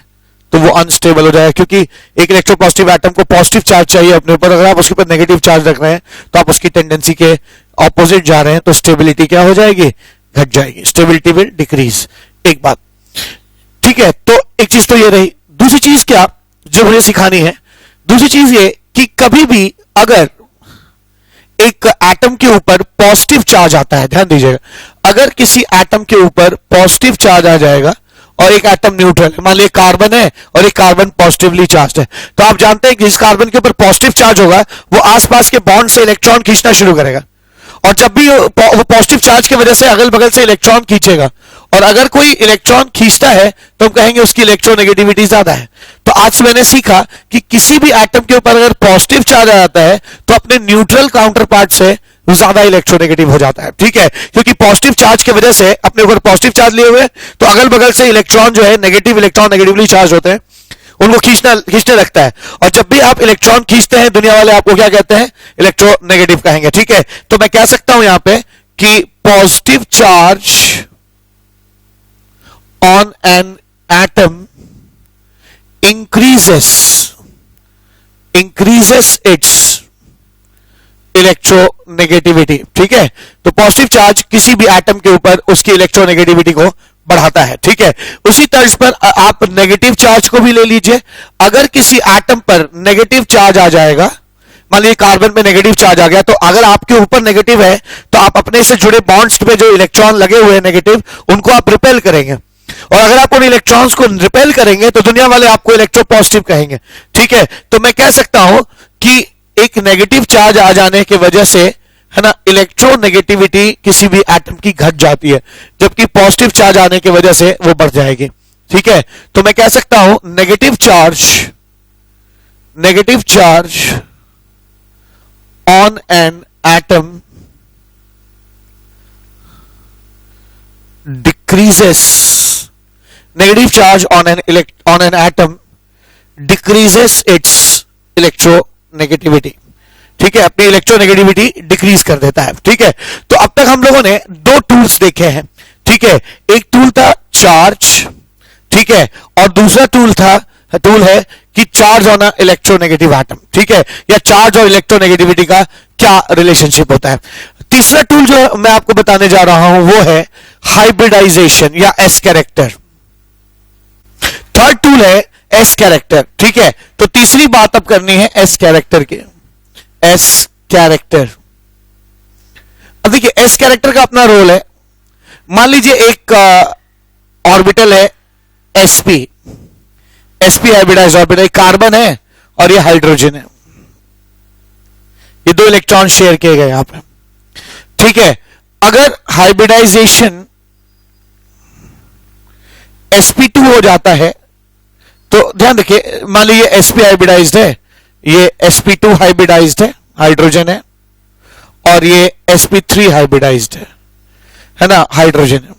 तो वो अनस्टेबल हो जाएगा, क्योंकि एक इलेक्ट्रोपॉजिटिव एटम को पॉजिटिव चार्ज चाहिए अपने ऊपर, अगर आप उसके ऊपर नेगेटिव चार्ज रख रहे हैं तो आप उसकी टेंडेंसी के ऑपोजिट जा रहे हैं तो स्टेबिलिटी क्या हो जाएगी? घट जाएगी, स्टेबिलिटी विल डिक्रीज। एक बात। ठीक है, तो एक चीज तो ये रही। दूसरी चीज क्या जो मुझे सिखानी है, दूसरी चीज ये कि कभी भी अगर एक एटम के ऊपर पॉजिटिव चार्ज आता है, ध्यान दीजिएगा, अगर किसी एटम के ऊपर पॉजिटिव चार्ज आ जाएगा और एक एटम न्यूट्रल है, मान लीजिए कार्बन है और एक कार्बन पॉजिटिवली चार्ज है, तो आप जानते हैं कि जिस कार्बन के ऊपर पॉजिटिव चार्ज होगा वो आसपास के बॉन्ड से इलेक्ट्रॉन खींचना शुरू करेगा, और जब भी वो पॉजिटिव चार्ज की वजह से अगल बगल से इलेक्ट्रॉन खींचेगा, और अगर कोई इलेक्ट्रॉन खींचता है तो हम कहेंगे उसकी इलेक्ट्रोनेगेटिविटी ज्यादा है। तो आज मैंने सीखा कि किसी भी एटम के ऊपर अगर पॉजिटिव चार्ज आ जाता है तो अपने न्यूट्रल काउंटर पार्ट से ज्यादा इलेक्ट्रोनेगेटिव हो जाता है। ठीक है, क्योंकि पॉजिटिव चार्ज की वजह से अपने ऊपर पॉजिटिव चार्ज लिए हुए तो अगल बगल से इलेक्ट्रॉन जो है नेगेटिव इलेक्ट्रॉन नेगेटिवली चार्ज होते हैं, उनको खींचने लगता है, और जब भी आप इलेक्ट्रॉन खींचते हैं दुनिया वाले आपको क्या कहते हैं? इलेक्ट्रोनेगेटिव कहेंगे। ठीक है, तो मैं कह सकता हूं यहां पे कि positive charge on an atom increases its electronegativity. ठीक है, तो पॉजिटिव चार्ज किसी भी एटम के ऊपर उसकी इलेक्ट्रोनेगेटिविटी को बढ़ाता है। ठीक है, उसी तर्ज पर आप नेगेटिव चार्ज को भी ले लीजिए। अगर किसी एटम पर नेगेटिव चार्ज आ जाएगा, मान लीजिए कार्बन पे नेगेटिव चार्ज आ गया, तो अगर आपके ऊपर नेगेटिव है तो आप अपने से जुड़े बॉन्ड्स पे जो इलेक्ट्रॉन लगे हुए हैं नेगेटिव, उनको आप रिपेल करेंगे, और अगर आप उन इलेक्ट्रॉन्स को रिपेल करेंगे तो दुनिया वाले आपको इलेक्ट्रोपॉजिटिव कहेंगे। ठीक है, तो मैं कह सकता हूं कि एक नेगेटिव चार्ज आ जाने की वजह से है ना इलेक्ट्रोनेगेटिविटी किसी भी एटम की घट जाती है, जबकि पॉजिटिव चार्ज आने की वजह से वो बढ़ जाएगी। ठीक है, तो मैं कह सकता हूं negative charge on an atom decreases, negative charge on an atom decreases its electronegativity। ठीक है, अपनी इलेक्ट्रोनेगेटिविटी डिक्रीज कर देता है। ठीक है, तो अब तक हम लोगों ने दो टूल्स देखे हैं। ठीक है, एक टूल था चार्ज, ठीक है, और दूसरा टूल है कि चार्ज ऑन इलेक्ट्रोनेगेटिव एटम। ठीक है, या चार्ज और इलेक्ट्रोनेगेटिविटी का क्या रिलेशनशिप होता है। तीसरा टूल जो मैं आपको बताने जा रहा हूं वो है हाइब्रिडाइजेशन या एस कैरेक्टर। थर्ड टूल है एस कैरेक्टर। ठीक है, तो तीसरी बात अब करनी है एस कैरेक्टर के। एस कैरेक्टर, अब देखिए एस कैरेक्टर का अपना रोल है। मान लीजिए एक ऑर्बिटल है sp, sp hybridize orbital, carbon है और ये हाइड्रोजन है, ये दो इलेक्ट्रॉन शेयर किए गए यहां पे। ठीक है, अगर हाइब्रिडाइजेशन sp2 हो जाता है तो ध्यान रखिए, मान लीजिए sp हाइब्रिडाइज्ड है, ये sp2 हाइब्रिडाइज्ड है, हाइड्रोजन है, और ये sp3 हाइब्रिडाइज्ड है ना, हाइड्रोजन है।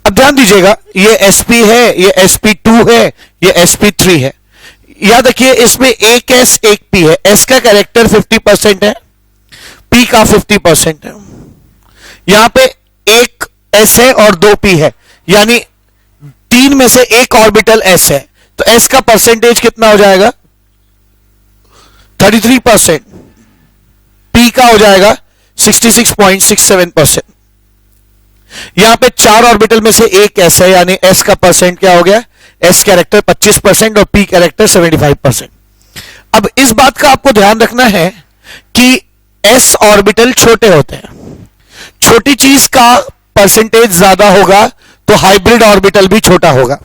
अब ध्यान दीजिएगा, ये sp है, ये sp2 है, ये sp3 है। याद रखिए इसमें एक s एक p है, s का कैरेक्टर 50% है, p का 50% है। यहां पे एक s है और दो p है, यानी तीन में से एक ऑर्बिटल s है, तो s का परसेंटेज कितना हो जाएगा? 33%। p का हो जाएगा 66.67%। यहां पे चार ऑर्बिटल में से एक s है, यानी s का परसेंट क्या हो गया? s कैरेक्टर 25% और p कैरेक्टर 75%। अब इस बात का आपको ध्यान रखना है कि s ऑर्बिटल छोटे होते हैं, छोटी चीज का परसेंटेज ज्यादा होगा तो हाइब्रिड ऑर्बिटल भी छोटा होगा।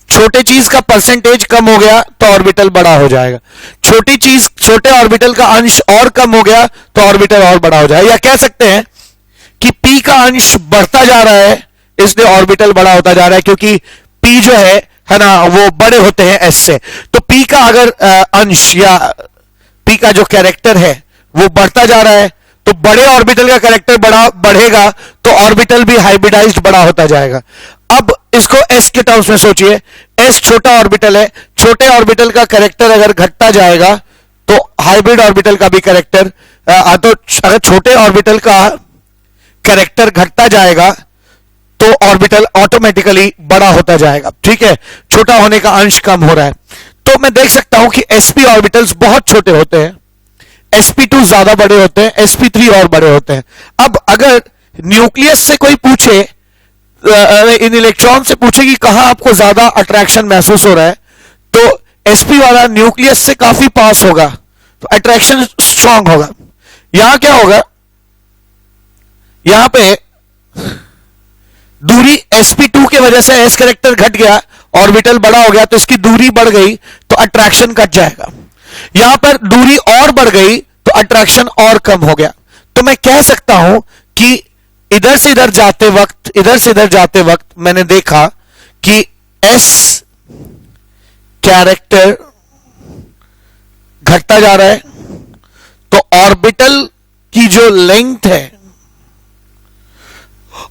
छोटे चीज का परसेंटेज कम हो गया तो ऑर्बिटल बड़ा हो जाएगा। छोटी चीज, छोटे ऑर्बिटल का अंश और कम हो गया तो ऑर्बिटल और बड़ा हो जाएगा। या कह सकते हैं कि p का अंश बढ़ता जा रहा है इसलिए ऑर्बिटल बड़ा होता जा रहा है, क्योंकि p जो है ना, वो बड़े होते हैं s से। तो p का अगर अंश या p का जो कैरेक्टर है वो बढ़ता जा रहा है तो बड़े ऑर्बिटल का कैरेक्टर बढ़ेगा तो ऑर्बिटल भी हाइब्रिडाइज्ड बड़ा होता जाएगा। अब इसको s के टर्म्स में सोचिए, s छोटा ऑर्बिटल है, छोटे ऑर्बिटल का कैरेक्टर अगर घटता जाएगा तो हाइब्रिड ऑर्बिटल का भी कैरेक्टर, तो अगर छोटे ऑर्बिटल का कैरेक्टर घटता जाएगा तो ऑर्बिटल ऑटोमेटिकली बड़ा होता जाएगा। ठीक है, छोटा होने का अंश कम हो रहा है। तो मैं देख सकता हूं कि sp ऑर्बिटल्स बहुत छोटे होते हैं, sp2 ज्यादा बड़े होते हैं, sp3 और बड़े होते हैं। अब अगर न्यूक्लियस से कोई पूछे, इन इलेक्ट्रॉन से पूछे कि कहां आपको ज्यादा अट्रैक्शन महसूस हो रहा है, तो sp वाला न्यूक्लियस से काफी पास होगा तो अट्रैक्शन स्ट्रांग होगा। यहां क्या होगा, यहां पे दूरी sp2 की वजह से s कैरेक्टर घट गया, ऑर्बिटल बड़ा हो गया तो इसकी दूरी बढ़ गई तो अट्रैक्शन घट जाएगा। यहां पर दूरी और बढ़ गई तो अट्रैक्शन और कम हो गया। तो मैं कह सकता हूं कि इधर से इधर जाते वक्त मैंने देखा कि s कैरेक्टर घटता जा रहा है तो ऑर्बिटल की जो लेंथ है,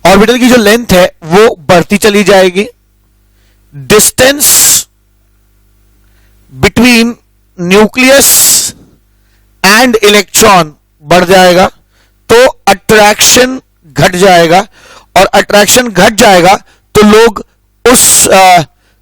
ऑर्बिटल की जो लेंथ है वो बढ़ती चली जाएगी। Distance between nucleus and electron बढ़ जाएगा तो अट्रैक्शन घट जाएगा, और अट्रैक्शन घट जाएगा तो लोग उस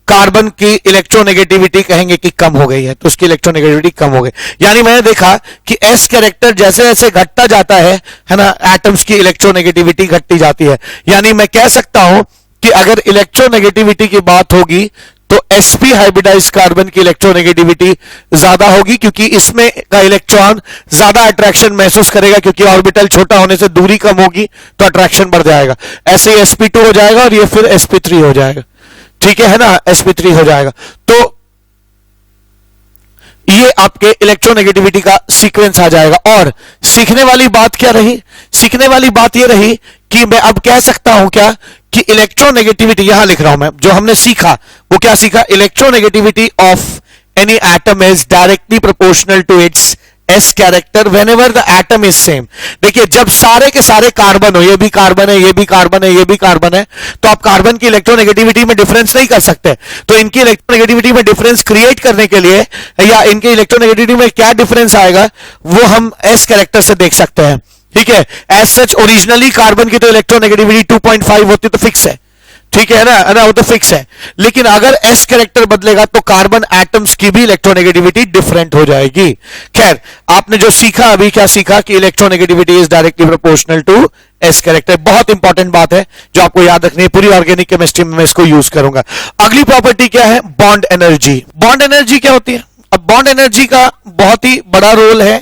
कार्बन की इलेक्ट्रोनेगेटिविटी कहेंगे कि कम हो गई है, तो उसकी इलेक्ट्रोनेगेटिविटी कम हो गई। यानी मैंने देखा कि s कैरेक्टर जैसे जैसे घटता जाता है ना, एटम्स की इलेक्ट्रोनेगेटिविटी घटती जाती है। यानी मैं कह सकता हूं कि अगर इलेक्ट्रोनेगेटिविटी की बात होगी तो sp हाइब्रिडाइज कार्बन की इलेक्ट्रोनेगेटिविटी ज्यादा होगी, क्योंकि इसमें का इलेक्ट्रॉन ज्यादा अट्रैक्शन महसूस करेगा, क्योंकि ऑर्बिटल छोटा होने से दूरी कम होगी तो अट्रैक्शन बढ़ जाएगा। ऐसे ही sp2 हो जाएगा और ये फिर sp3 हो जाएगा। ठीक है ना, sp3 हो जाएगा। तो ये आपके इलेक्ट्रोनेगेटिविटी का सीक्वेंस आ जाएगा। और सीखने वाली बात क्या रही? सीखने वाली बात ये रही कि मैं अब कह सकता हूं क्या कि इलेक्ट्रोनेगेटिविटी, यहां लिख रहा हूं मैं, जो हमने सीखा वो क्या सीखा? Electronegativity of any atom is directly proportional to its s character whenever the atom is same. देखिए, जब सारे के सारे कार्बन हो, ये भी कार्बन है, ये भी कार्बन है, ये भी कार्बन है, तो आप कार्बन की इलेक्ट्रोनेगेटिविटी में डिफरेंस नहीं कर सकते। तो इनकी इलेक्ट्रोनेगेटिविटी में डिफरेंस क्रिएट करने के लिए, या इनके इलेक्ट्रोनेगेटिविटी में क्या डिफरेंस आएगा वो हम s कैरेक्टर से देख सकते हैं। ठीक है, एज सच ओरिजिनली कार्बन की तो इलेक्ट्रोनेगेटिविटी 2.5 होती तो फिक्स है, ठीक है ना, वो तो फिक्स है। लेकिन अगर s कैरेक्टर बदलेगा तो कार्बन एटम्स की भी इलेक्ट्रोनेगेटिविटी डिफरेंट हो जाएगी। खैर, आपने जो सीखा अभी, क्या सीखा कि electronegativity is directly proportional to s character. बहुत इंपॉर्टेंट बात है जो आपको याद रखनी है, पूरी ऑर्गेनिक केमिस्ट्री में मैं इसको यूज करूंगा। अगली प्रॉपर्टी क्या है? Bond energy. बॉन्ड एनर्जी क्या होती है? अब बॉन्ड एनर्जी का बहुत ही बड़ा रोल है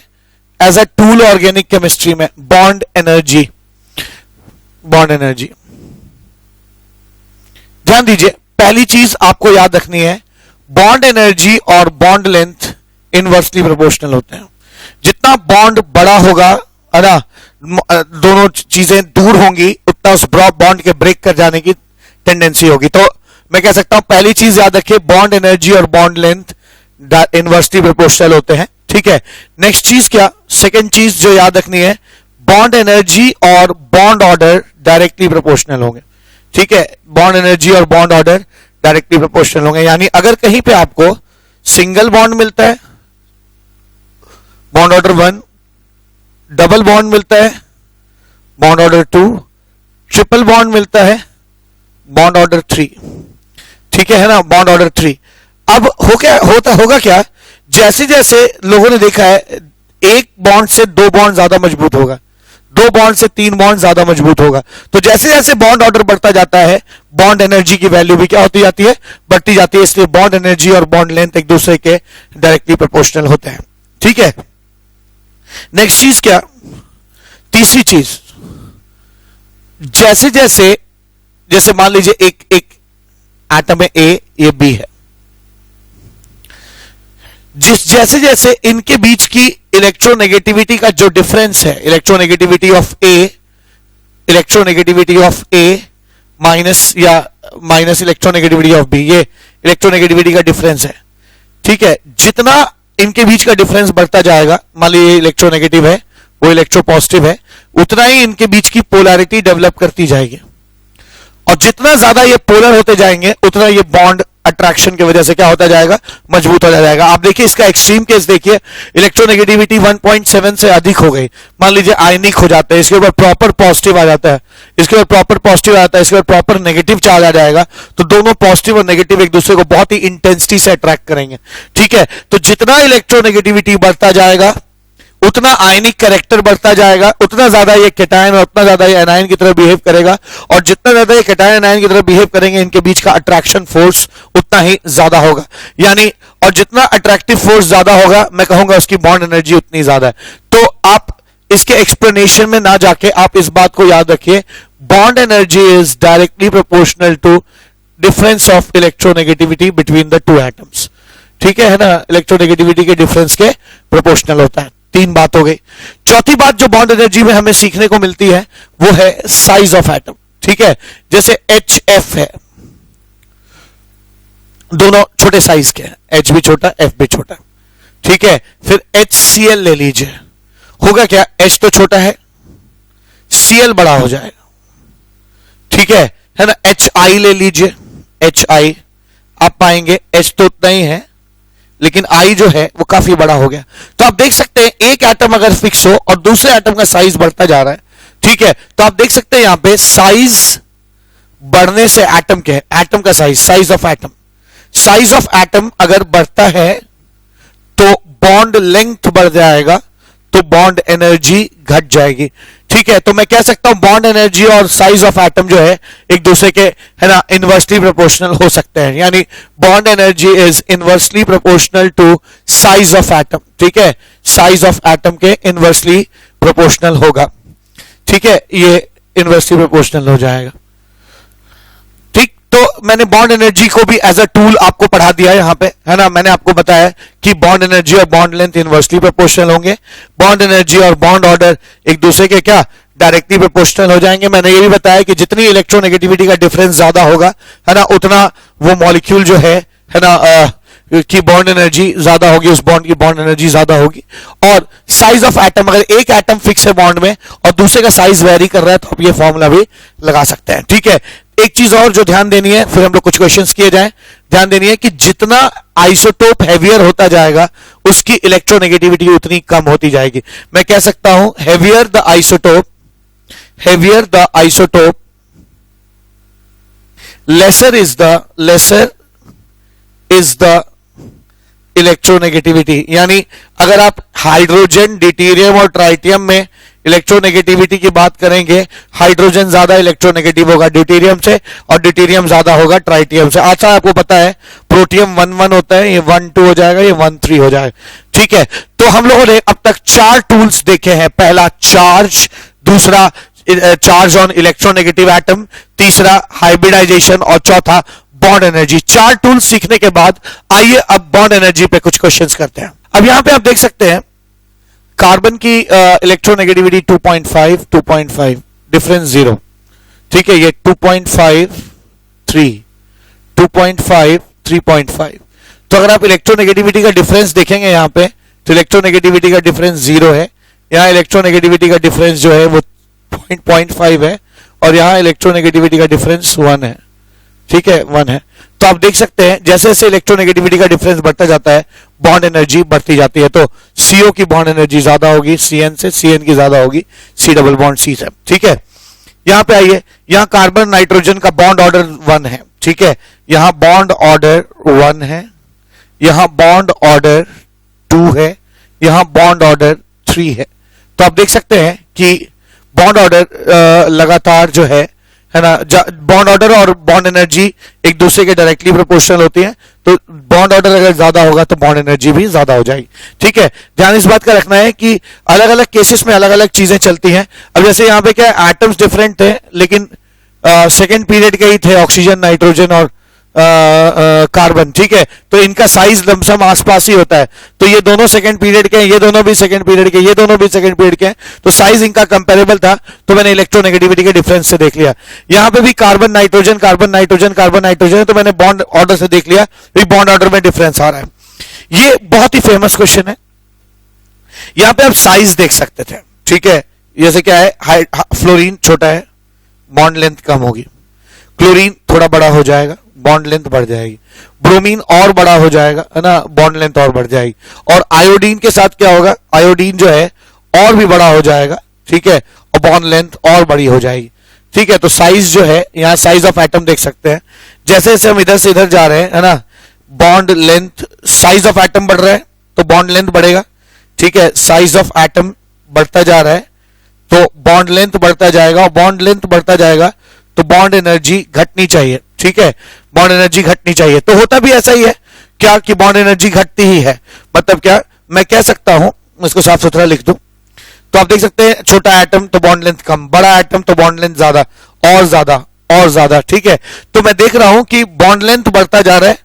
as a tool organic chemistry में। बॉन्ड एनर्जी, बॉन्ड एनर्जी, ध्यान दीजिए, पहली चीज आपको याद रखनी है, बॉन्ड एनर्जी और बॉन्ड लेंथ इनवर्सली प्रोपोर्शनल होते हैं। जितना बॉन्ड बड़ा होगा, है ना, दोनों चीजें दूर होंगी, उतना उस बॉन्ड के ब्रेक कर जाने की टेंडेंसी होगी। तो मैं कह सकता हूं पहली चीज याद रखिए, बॉन्ड एनर्जी और बॉन्ड लेंथ इनवर्सली प्रोपोर्शनल होते हैं। ठीक है, नेक्स्ट चीज क्या? सेकेंड चीज जो याद रखनी है, बॉन्ड एनर्जी और बॉन्ड ऑर्डर डायरेक्टली प्रोपोर्शनल होंगे। ठीक है, बॉन्ड एनर्जी और बॉन्ड ऑर्डर डायरेक्टली प्रोपोर्शनल होंगे। यानी अगर कहीं पे आपको सिंगल बॉन्ड मिलता है, बॉन्ड ऑर्डर 1, डबल बॉन्ड मिलता है, बॉन्ड ऑर्डर 2, ट्रिपल बॉन्ड मिलता है, बॉन्ड ऑर्डर 3। ठीक है ना, बॉन्ड ऑर्डर 3। अब होगा क्या, जैसे जैसे लोगों ने देखा है, एक बॉन्ड से दो बॉन्ड ज्यादा मजबूत होगा, दो बॉन्ड से तीन बॉन्ड ज्यादा मजबूत होगा। तो जैसे जैसे बॉन्ड ऑर्डर बढ़ता जाता है, बॉन्ड एनर्जी की वैल्यू भी क्या होती जाती है? बढ़ती जाती है। इसलिए बॉन्ड एनर्जी और बॉन्ड लेंथ एक दूसरे के डायरेक्टली प्रोपोर्शनल होते हैं। ठीक है, नेक्स्ट चीज क्या? तीसरी चीज, जैसे जैसे जैसे मान लीजिए एक एटम है ए, ये बी है, जैसे जैसे इनके बीच की इलेक्ट्रोनेगेटिविटी का जो डिफरेंस है, इलेक्ट्रोनेगेटिविटी ऑफ ए माइनस या माइनस इलेक्ट्रोनेगेटिविटी ऑफ बी, ये इलेक्ट्रोनेगेटिविटी का डिफरेंस है। ठीक है, जितना इनके बीच का डिफरेंस बढ़ता जाएगा, मान लीजिए इलेक्ट्रोनेगेटिव है, वो इलेक्ट्रोपॉजिटिव है, उतना ही इनके बीच की पोलैरिटी डेवलप करती जाएगी। और जितना ज्यादा ये पोलर होते जाएंगे, उतना ये बॉन्ड अट्रैक्शन की वजह से क्या होता जाएगा? मजबूत होता जाएगा। आप देखिए इसका एक्सट्रीम केस देखिए, इलेक्ट्रोनेगेटिविटी 1.7 से अधिक हो गई, मान लीजिए आयनिक हो जाता है, इसके ऊपर प्रॉपर पॉजिटिव आ जाता है, इसके ऊपर प्रॉपर पॉजिटिव आ जाता है, इसके ऊपर प्रॉपर नेगेटिव चार्ज आ जाएगा, तो दोनों पॉजिटिव और नेगेटिव एक दूसरे को बहुत ही इंटेंसिटी से अट्रैक्ट करेंगे। ठीक है, तो जितना इलेक्ट्रोनेगेटिविटी बढ़ता जाएगा, उतना आयनिक कैरेक्टर बढ़ता जाएगा, उतना ज्यादा ये कैटायन और उतना ज्यादा ये एनायन की तरह बिहेव करेगा, और जितना ज्यादा ये कैटायन एनायन की तरह बिहेव करेंगे, इनके बीच का अट्रैक्शन फोर्स उतना ही ज्यादा होगा। यानी, और जितना अट्रैक्टिव फोर्स ज्यादा होगा, मैं कहूंगा उसकी बॉन्ड एनर्जी उतनी ज्यादा है। तो आप इसके एक्सप्लेनेशन में ना जाके आप इस बात को याद रखिए, bond energy is directly proportional to difference of electronegativity between the two atoms. ठीक है ना, इलेक्ट्रोनेगेटिविटी के डिफरेंस के प्रोपोर्शनल होता है। तीन बात हो गई। चौथी बात जो बॉन्ड एनर्जी में हमें सीखने को मिलती है, वो है साइज ऑफ एटम। ठीक है, जैसे HF है, दोनों छोटे साइज के हैं, H भी छोटा, F भी छोटा। ठीक है, फिर HCl ले लीजिए, होगा क्या? H तो छोटा है, Cl बड़ा हो जाएगा। ठीक है ना, HI ले लीजिए, HI आप पाएंगे H तो उतना ही है, लेकिन I जो है वो काफी बड़ा हो गया। तो आप देख सकते हैं एक एटम अगर फिक्स हो और दूसरे एटम का साइज बढ़ता जा रहा है, ठीक है, तो आप देख सकते हैं यहां पे साइज बढ़ने से एटम के, एटम का साइज ऑफ एटम अगर बढ़ता है तो बॉन्ड लेंथ बढ़ जाएगा, तो बॉन्ड एनर्जी घट जाएगी। ठीक है, तो मैं कह सकता हूं बॉन्ड एनर्जी और साइज ऑफ एटम जो है एक दूसरे के, है ना, इनवर्सली प्रोपोर्शनल हो सकते हैं। यानी bond energy is inversely proportional to size of atom. ठीक है, साइज ऑफ एटम के इनवर्सली प्रोपोर्शनल होगा। ठीक है, ये इनवर्सली प्रोपोर्शनल हो जाएगा। ठीक, तो मैंने बॉन्ड एनर्जी को भी एज अ टूल आपको पढ़ा दिया यहां पे, है ना। मैंने आपको बताया कि बॉन्ड एनर्जी और बॉन्ड लेंथ इनवर्सली प्रोपोर्शनल होंगे, बॉन्ड एनर्जी और बॉन्ड ऑर्डर एक दूसरे के क्या, डायरेक्टली प्रोपोर्शनल हो जाएंगे। मैंने ये भी बताया कि जितनी इलेक्ट्रोनेगेटिविटी का डिफरेंस ज्यादा होगा, है ना, उतना वो मॉलिक्यूल जो है ना, की बॉन्ड एनर्जी ज्यादा होगी, उस बॉन्ड की बॉन्ड एनर्जी ज्यादा होगी। और साइज ऑफ एटम, अगर एक एटम फिक्स है बॉन्ड में और दूसरे का साइज वेरी कर रहा है, तो आप ये फॉर्मूला भी लगा सकते हैं। ठीक है, एक चीज और जो ध्यान देनी है, फिर हम लोग कुछ क्वेश्चंस किए जाएं, ध्यान देनी है कि जितना आइसोटोप हैवियर होता जाएगा, उसकी इलेक्ट्रोनेगेटिविटी उतनी कम होती जाएगी। मैं कह सकता हूं heavier the isotope lesser is the electronegativity. यानी अगर आप हाइड्रोजन, ड्यूटेरियम और ट्राइटियम में इलेक्ट्रोनेगेटिविटी की बात करेंगे, हाइड्रोजन ज्यादा इलेक्ट्रोनेगेटिव होगा ड्यूटेरियम से और ड्यूटेरियम ज्यादा होगा ट्राइटियम से। अच्छा आपको पता है प्रोटियम 1-1 होता है, ये 1-2 हो जाएगा, ये 1-3 हो जाएगा। ठीक है, तो हम लोगों ने अब तक 4 टूल्स देखे हैं। पहला चार्ज, दूसरा चार्ज ऑन इलेक्ट्रोनेगेटिव एटम, तीसरा हाइब्रिडाइजेशन और चौथा बॉन्ड एनर्जी। 4 टूल्स सीखने के बाद आइए अब बॉन्ड एनर्जी पे कुछ क्वेश्चंस करते हैं। अब यहां पे आप देख सकते हैं कार्बन की इलेक्ट्रोनेगेटिविटी 2.5 2.5 डिफरेंस 0। ठीक है, ये 2.5 3 2.5 3.5। तो अगर आप इलेक्ट्रोनेगेटिविटी का डिफरेंस देखेंगे यहां पे, तो इलेक्ट्रोनेगेटिविटी का डिफरेंस 0 है। यहां इलेक्ट्रोनेगेटिविटी का डिफरेंस जो है वो 0.5 है और यहां इलेक्ट्रोनेगेटिविटी का डिफरेंस 1 है। ठीक है, 1 है। तो आप देख सकते हैं जैसे जैसे इलेक्ट्रोनेगेटिविटी का डिफरेंस बढ़ता जाता है बॉन्ड एनर्जी बढ़ती जाती है। तो CO की बॉन्ड एनर्जी ज्यादा होगी CN से, CN की ज्यादा होगी C डबल बॉन्ड C से। ठीक है, यहां पे आइए, यहां कार्बन नाइट्रोजन का बॉन्ड ऑर्डर 1 है। ठीक है, यहां बॉन्ड ऑर्डर 1 है, यहां बॉन्ड ऑर्डर 2 है, यहां बॉन्ड ऑर्डर 3 है। तो आप देख सकते हैं कि बॉन्ड ऑर्डर लगातार जो है ना, बॉन्ड ऑर्डर और बॉन्ड एनर्जी एक दूसरे के डायरेक्टली प्रोपोर्शनल होती है। तो बॉन्ड ऑर्डर अगर ज्यादा होगा तो बॉन्ड एनर्जी भी ज्यादा हो जाएगी। ठीक है, ध्यान इस बात का रखना है कि अलग अलग केसेस में अलग अलग चीजें चलती हैं। अब जैसे यहां पे क्या एटम्स डिफरेंट थे लेकिन सेकेंड पीरियड के ही थे, ऑक्सीजन, नाइट्रोजन और कार्बन। ठीक है, तो इनका साइज लमसम आसपास ही होता है। तो ये दोनों सेकंड पीरियड के हैं, ये दोनों भी सेकंड पीरियड के, ये दोनों भी सेकंड पीरियड के हैं, तो साइज इनका कंपेरेबल था। तो मैंने इलेक्ट्रोनेगेटिविटी के डिफरेंस से देख लिया। यहां पे भी carbon nitrogen carbon nitrogen carbon nitrogen, तो मैंने बॉन्ड ऑर्डर से देख लिया, बॉन्ड ऑर्डर में डिफरेंस आ रहा है। ये बहुत ही फेमस क्वेश्चन है। यहां पे आप साइज देख सकते थे। ठीक है, जैसे क्या है, फ्लोरीन छोटा है, बॉन्ड लेंथ कम होगी। क्लोरीन थोड़ा बड़ा हो जाएगा, बॉन्ड लेंथ बढ़ जाएगी। ब्रोमीन और बड़ा हो जाएगा, है ना, बॉन्ड लेंथ और बढ़ जाएगी। और आयोडीन के साथ क्या होगा, आयोडीन जो है और भी बड़ा हो जाएगा। ठीक है, और बॉन्ड लेंथ और बड़ी हो जाएगी। ठीक है, तो साइज जो है, यहां साइज ऑफ एटम देख सकते हैं। जैसे जैसे हम इधर से इधर जा रहे हैं, है ना, bond length, size of atom बढ़ रहा है तो बॉन्ड लेंथ बढ़ेगा। ठीक है, साइज ऑफ एटम बढ़ता जा रहा है तो बॉन्ड लेंथ बढ़ता जाएगा, और बॉन्ड लेंथ बढ़ता जाएगा तो बॉन्ड एनर्जी घटनी चाहिए। ठीक है, बॉन्ड एनर्जी घटनी चाहिए। तो होता भी ऐसा ही है क्या कि बॉन्ड एनर्जी घटती ही है। मतलब क्या, मैं कह सकता हूं, इसको साफ सुथरा लिख दूं, तो आप देख सकते हैं छोटा एटम तो बॉन्ड लेंथ कम, बड़ा एटम तो बॉन्ड लेंथ ज्यादा और ज्यादा और ज्यादा। ठीक है, तो मैं देख रहा हूं कि बॉन्ड लेंथ बढ़ता जा रहा है,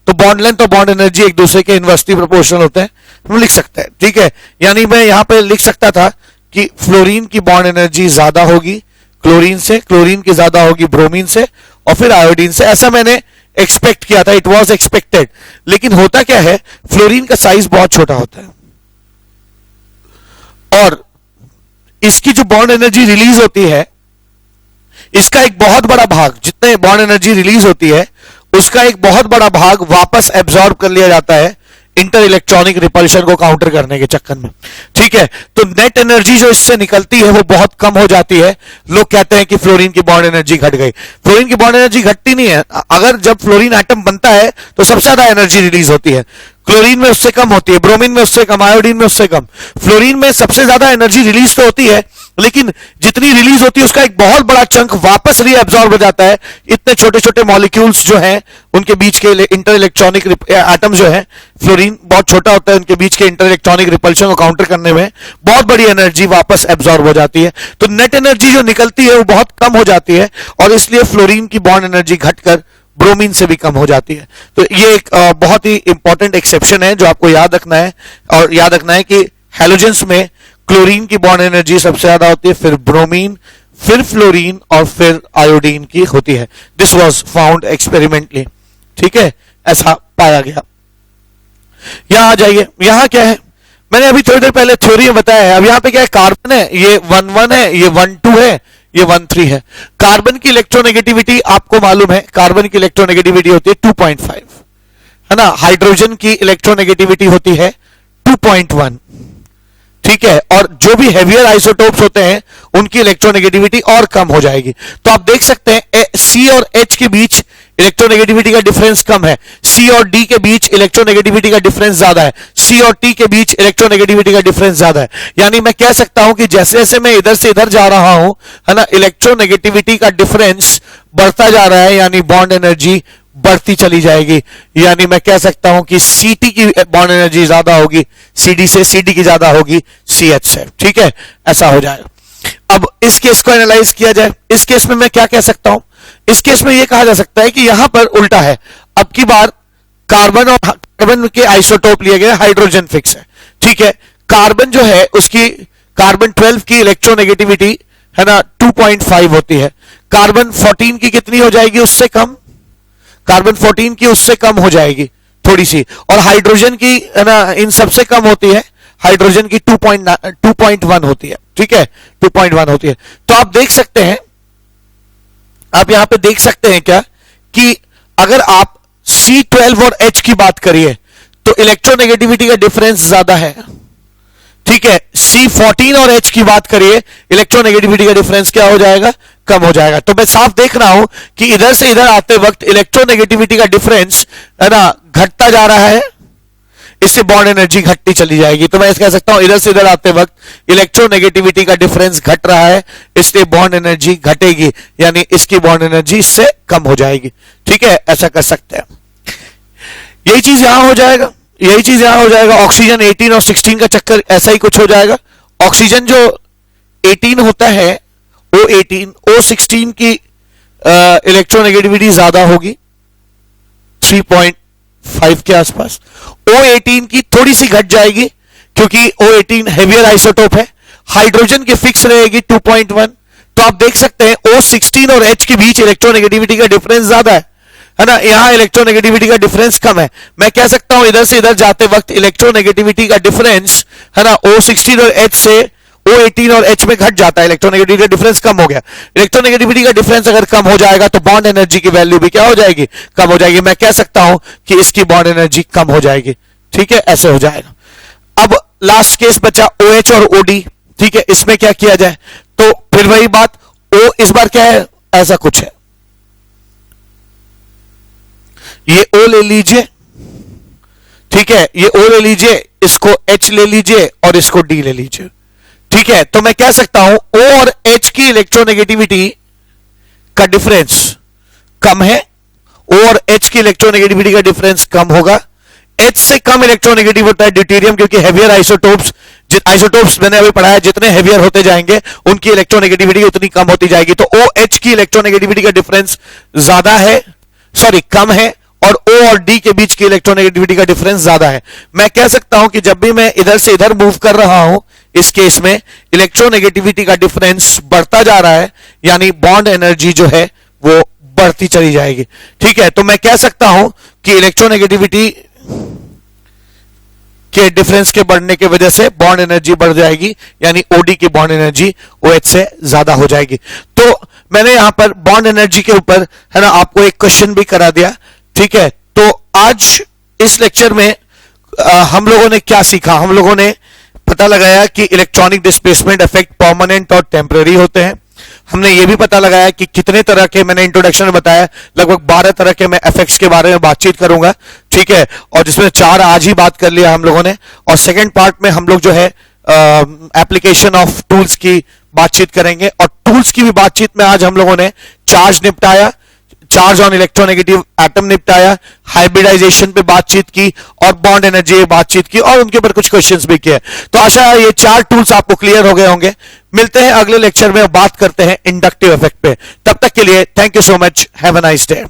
तो बॉन्ड लेंथ और बॉन्ड एनर्जी एक दूसरे के इनवर्सली प्रोपोर्शनल होते हैं, हम लिख सकते हैं। ठीक है, यानी मैं यहां पर लिख सकता था कि फ्लोरीन की बॉन्ड एनर्जी ज्यादा होगी क्लोरीन से, क्लोरीन की ज्यादा होगी ब्रोमीन से और फिर आयोडीन से। ऐसा मैंने एक्सपेक्ट किया था, इट वॉज एक्सपेक्टेड। लेकिन होता क्या है, फ्लोरीन का साइज बहुत छोटा होता है और इसकी जो बॉन्ड एनर्जी रिलीज होती है, इसका एक बहुत बड़ा भाग, जितने बॉन्ड एनर्जी रिलीज होती है उसका एक बहुत बड़ा भाग वापस एब्जॉर्ब कर लिया जाता है इंटर इलेक्ट्रॉनिक रिपल्शन को काउंटर करने के चक्कर में। ठीक है, तो नेट एनर्जी जो इससे निकलती है वो बहुत कम हो जाती है। लोग कहते हैं कि फ्लोरीन की बॉन्ड एनर्जी घट गई। फ्लोरीन की बॉन्ड एनर्जी घटती नहीं है। अगर जब फ्लोरीन एटम बनता है तो सबसे ज्यादा एनर्जी रिलीज होती है, क्लोरीन में उससे कम होती है, ब्रोमीन में उससे कम, आयोडीन में उससे कम। फ्लोरीन में सबसे ज्यादा एनर्जी रिलीज तो होती है, लेकिन जितनी रिलीज होती है उसका एक बहुत बड़ा चंक वापस रीअब्सॉर्ब हो जाता है। इतने छोटे छोटे मॉलिक्यूल्स जो हैं उनके बीच के इंटर इलेक्ट्रॉनिक एटम जो है, फ्लोरीन बहुत छोटा होता है, उनके बीच के इंटर इलेक्ट्रॉनिक रिपल्शन को काउंटर करने में बहुत बड़ी एनर्जी वापस एब्जॉर्ब हो जाती है। तो नेट एनर्जी जो निकलती है वो बहुत कम हो जाती है और इसलिए फ्लोरीन की बॉन्ड एनर्जी घटकर ब्रोमीन से भी कम हो जाती है। तो ये एक बहुत ही इंपॉर्टेंट एक्सेप्शन है जो आपको याद रखना है। और याद रखना है कि हैलोजेंस में क्लोरीन की बॉन्ड एनर्जी सबसे ज्यादा होती है, फिर ब्रोमीन, फिर फ्लोरीन और फिर आयोडीन की होती है। This was found experimentally. ठीक है, ऐसा पाया गया। यहां आ जाइए, यहां क्या है, मैंने अभी थोड़ी देर पहले थ्योरी में बताया है। अब यहां पे क्या है, कार्बन है, ये 1-1 है, ये 1-2 है, ये 1-3 है। कार्बन की इलेक्ट्रोनेगेटिविटी आपको मालूम है, कार्बन की इलेक्ट्रोनेगेटिविटी होती है 2.5, है ना। हाइड्रोजन की इलेक्ट्रोनेगेटिविटी होती है 2.1। ठीक है, और जो भी हेवियर आइसोटोप्स होते हैं उनकी इलेक्ट्रोनेगेटिविटी और कम हो जाएगी। तो आप देख सकते हैं सी और एच के बीच इलेक्ट्रोनेगेटिविटी का डिफरेंस कम है, सी और डी के बीच इलेक्ट्रोनेगेटिविटी का डिफरेंस ज्यादा है, सी और टी के बीच इलेक्ट्रोनेगेटिविटी का डिफरेंस ज्यादा है। यानी मैं कह सकता हूं कि जैसे जैसे मैं इधर से इधर जा रहा हूं, है ना, इलेक्ट्रोनेगेटिविटी का डिफरेंस बढ़ता जा रहा है, यानी बॉन्ड एनर्जी बढ़ती चली जाएगी। यानी मैं कह सकता हूं कि Ct की बॉन्ड एनर्जी ज्यादा होगी Cd से, Cd की ज्यादा होगी CH से। ठीक है, ऐसा हो जाएगा। अब इस केस को एनालाइज किया जाए। इस केस में मैं क्या कह सकता हूं? इस केस में यह कहा जा सकता है कि यहां पर उल्टा है। अब की बार कार्बन और कार्बन के आइसोटोप लिए गए, हाइड्रोजन फिक्स है। ठीक है, कार्बन जो है उसकी कार्बन 12 की इलेक्ट्रोनेगेटिविटी, है ना, 2.5 होती है। कार्बन 14 की कितनी हो जाएगी? उससे कम। कार्बन 14 की उससे कम हो जाएगी थोड़ी सी, और हाइड्रोजन की, है ना, इन सबसे कम होती है। हाइड्रोजन की 2.1 होती है। ठीक है, 2.1 होती है। तो आप देख सकते हैं, आप यहां पे देख सकते हैं क्या कि अगर आप C12 और H की बात करिए तो इलेक्ट्रोनेगेटिविटी का डिफरेंस ज्यादा है। ठीक है, C14 और H की बात करिए, इलेक्ट्रोनेगेटिविटी का डिफरेंस क्या हो जाएगा? कम हो जाएगा। तो मैं साफ देख रहा हूं कि इधर से इधर आते वक्त इलेक्ट्रोनेगेटिविटी का डिफरेंस, है ना, घटता जा रहा है, इससे बॉन्ड एनर्जी घटती चली जाएगी। तो मैं कह सकता हूं इधर से इधर आते वक्त इलेक्ट्रोनेगेटिविटी का डिफरेंस घट रहा है, इसलिए बॉन्ड एनर्जी घटेगी, यानी इसकी बॉन्ड एनर्जी इससे कम हो जाएगी। ठीक है, ऐसा कर सकते हैं। यही चीज यहां हो जाएगा, यही चीज यहां हो जाएगा। ऑक्सीजन 18 और 16 का चक्कर ऐसा ही कुछ हो जाएगा। ऑक्सीजन जो 18 होता है, O18, O16 की इलेक्ट्रोनेगेटिविटी ज्यादा होगी, 3.5 के आसपास। O18 की थोड़ी सी घट जाएगी क्योंकि O18 हेवियर आइसोटोप है। हाइड्रोजन की फिक्स रहेगी 2.1। तो आप देख सकते हैं O16 और H के बीच इलेक्ट्रोनेगेटिविटी का डिफरेंस ज्यादा है ना, यहां इलेक्ट्रोनेगेटिविटी का डिफरेंस कम है। मैं कह सकता हूं इधर से इधर जाते वक्त इलेक्ट्रोनेगेटिविटी का डिफरेंस, है ना, O16 और H से O18 और H में घट जाता है, इलेक्ट्रोनेगेटिविटी का डिफरेंस कम हो गया। इलेक्ट्रोनेगेटिविटी का डिफरेंस अगर कम हो जाएगा तो बॉन्ड एनर्जी की वैल्यू भी क्या हो जाएगी? कम हो जाएगी। मैं कह सकता हूं कि इसकी बॉन्ड एनर्जी कम हो जाएगी। ठीक है, ऐसे हो जाएगा। अब लास्ट केस बचा OH और OD। ठीक है, इसमें क्या किया जाए? तो फिर वही बात, O इस बार क्या है? ऐसा कुछ है, ये O ले लीजिए। ठीक है, ये O ले लीजिए, इसको H ले लीजिए और इसको D ले लीजिए। ठीक है, तो मैं कह सकता हूं O और H की इलेक्ट्रोनेगेटिविटी का डिफरेंस कम है। O और H की इलेक्ट्रोनेगेटिविटी का डिफरेंस कम होगा। H से कम इलेक्ट्रोनेगेटिव होता है ड्यूटेरियम, क्योंकि हेवियर आइसोटोप्स मैंने अभी पढ़ाया, जितने हेवियर होते जाएंगे उनकी इलेक्ट्रोनेगेटिविटी उतनी कम होती जाएगी। तो OH की इलेक्ट्रोनेगेटिविटी का डिफरेंस ज्यादा है, सॉरी कम है, और O और D के बीच की इलेक्ट्रोनेगेटिविटी का डिफरेंस ज्यादा है। मैं कह सकता हूं कि जब भी मैं इधर से इधर मूव कर रहा हूं, इस केस में इलेक्ट्रोनेगेटिविटी का डिफरेंस बढ़ता जा रहा है, यानी बॉन्ड एनर्जी जो है वो बढ़ती चली जाएगी। ठीक है, तो मैं कह सकता हूं कि इलेक्ट्रोनेगेटिविटी के डिफरेंस के बढ़ने की वजह से बॉन्ड एनर्जी बढ़ जाएगी, यानी OD की बॉन्ड एनर्जी OH से ज्यादा हो जाएगी। तो मैंने यहां पर बॉन्ड एनर्जी के ऊपर, है ना, आपको एक क्वेश्चन भी करा दिया। ठीक है, तो आज इस लेक्चर में हम लोगों ने क्या सीखा? हम लोगों ने पता लगाया कि इलेक्ट्रॉनिक डिस्प्लेसमेंट इफेक्ट परमानेंट और टेम्पररी होते हैं। हमने ये भी पता लगाया कि कितने तरह के, मैंने इंट्रोडक्शन में बताया लगभग 12 तरह के मैं इफेक्ट्स के बारे में बातचीत करूंगा। ठीक है, और जिसमें 4 आज ही बात कर लिया हम लोगों ने, और सेकेंड पार्ट में हम लोग जो है एप्लीकेशन ऑफ टूल्स की बातचीत करेंगे। और टूल्स की भी बातचीत में आज हम लोगों ने चार्ज निपटाया, चार्ज ऑन इलेक्ट्रोनेगेटिव एटम निपटाया, हाइब्रिडाइजेशन पे बातचीत की, और बॉन्ड एनर्जी बातचीत की, और उनके ऊपर कुछ क्वेश्चंस भी किए। तो आशा है ये 4 टूल्स आपको क्लियर हो गए होंगे। मिलते हैं अगले लेक्चर में, बात करते हैं इंडक्टिव इफेक्ट पे। तब तक के लिए thank you so much, have a nice day.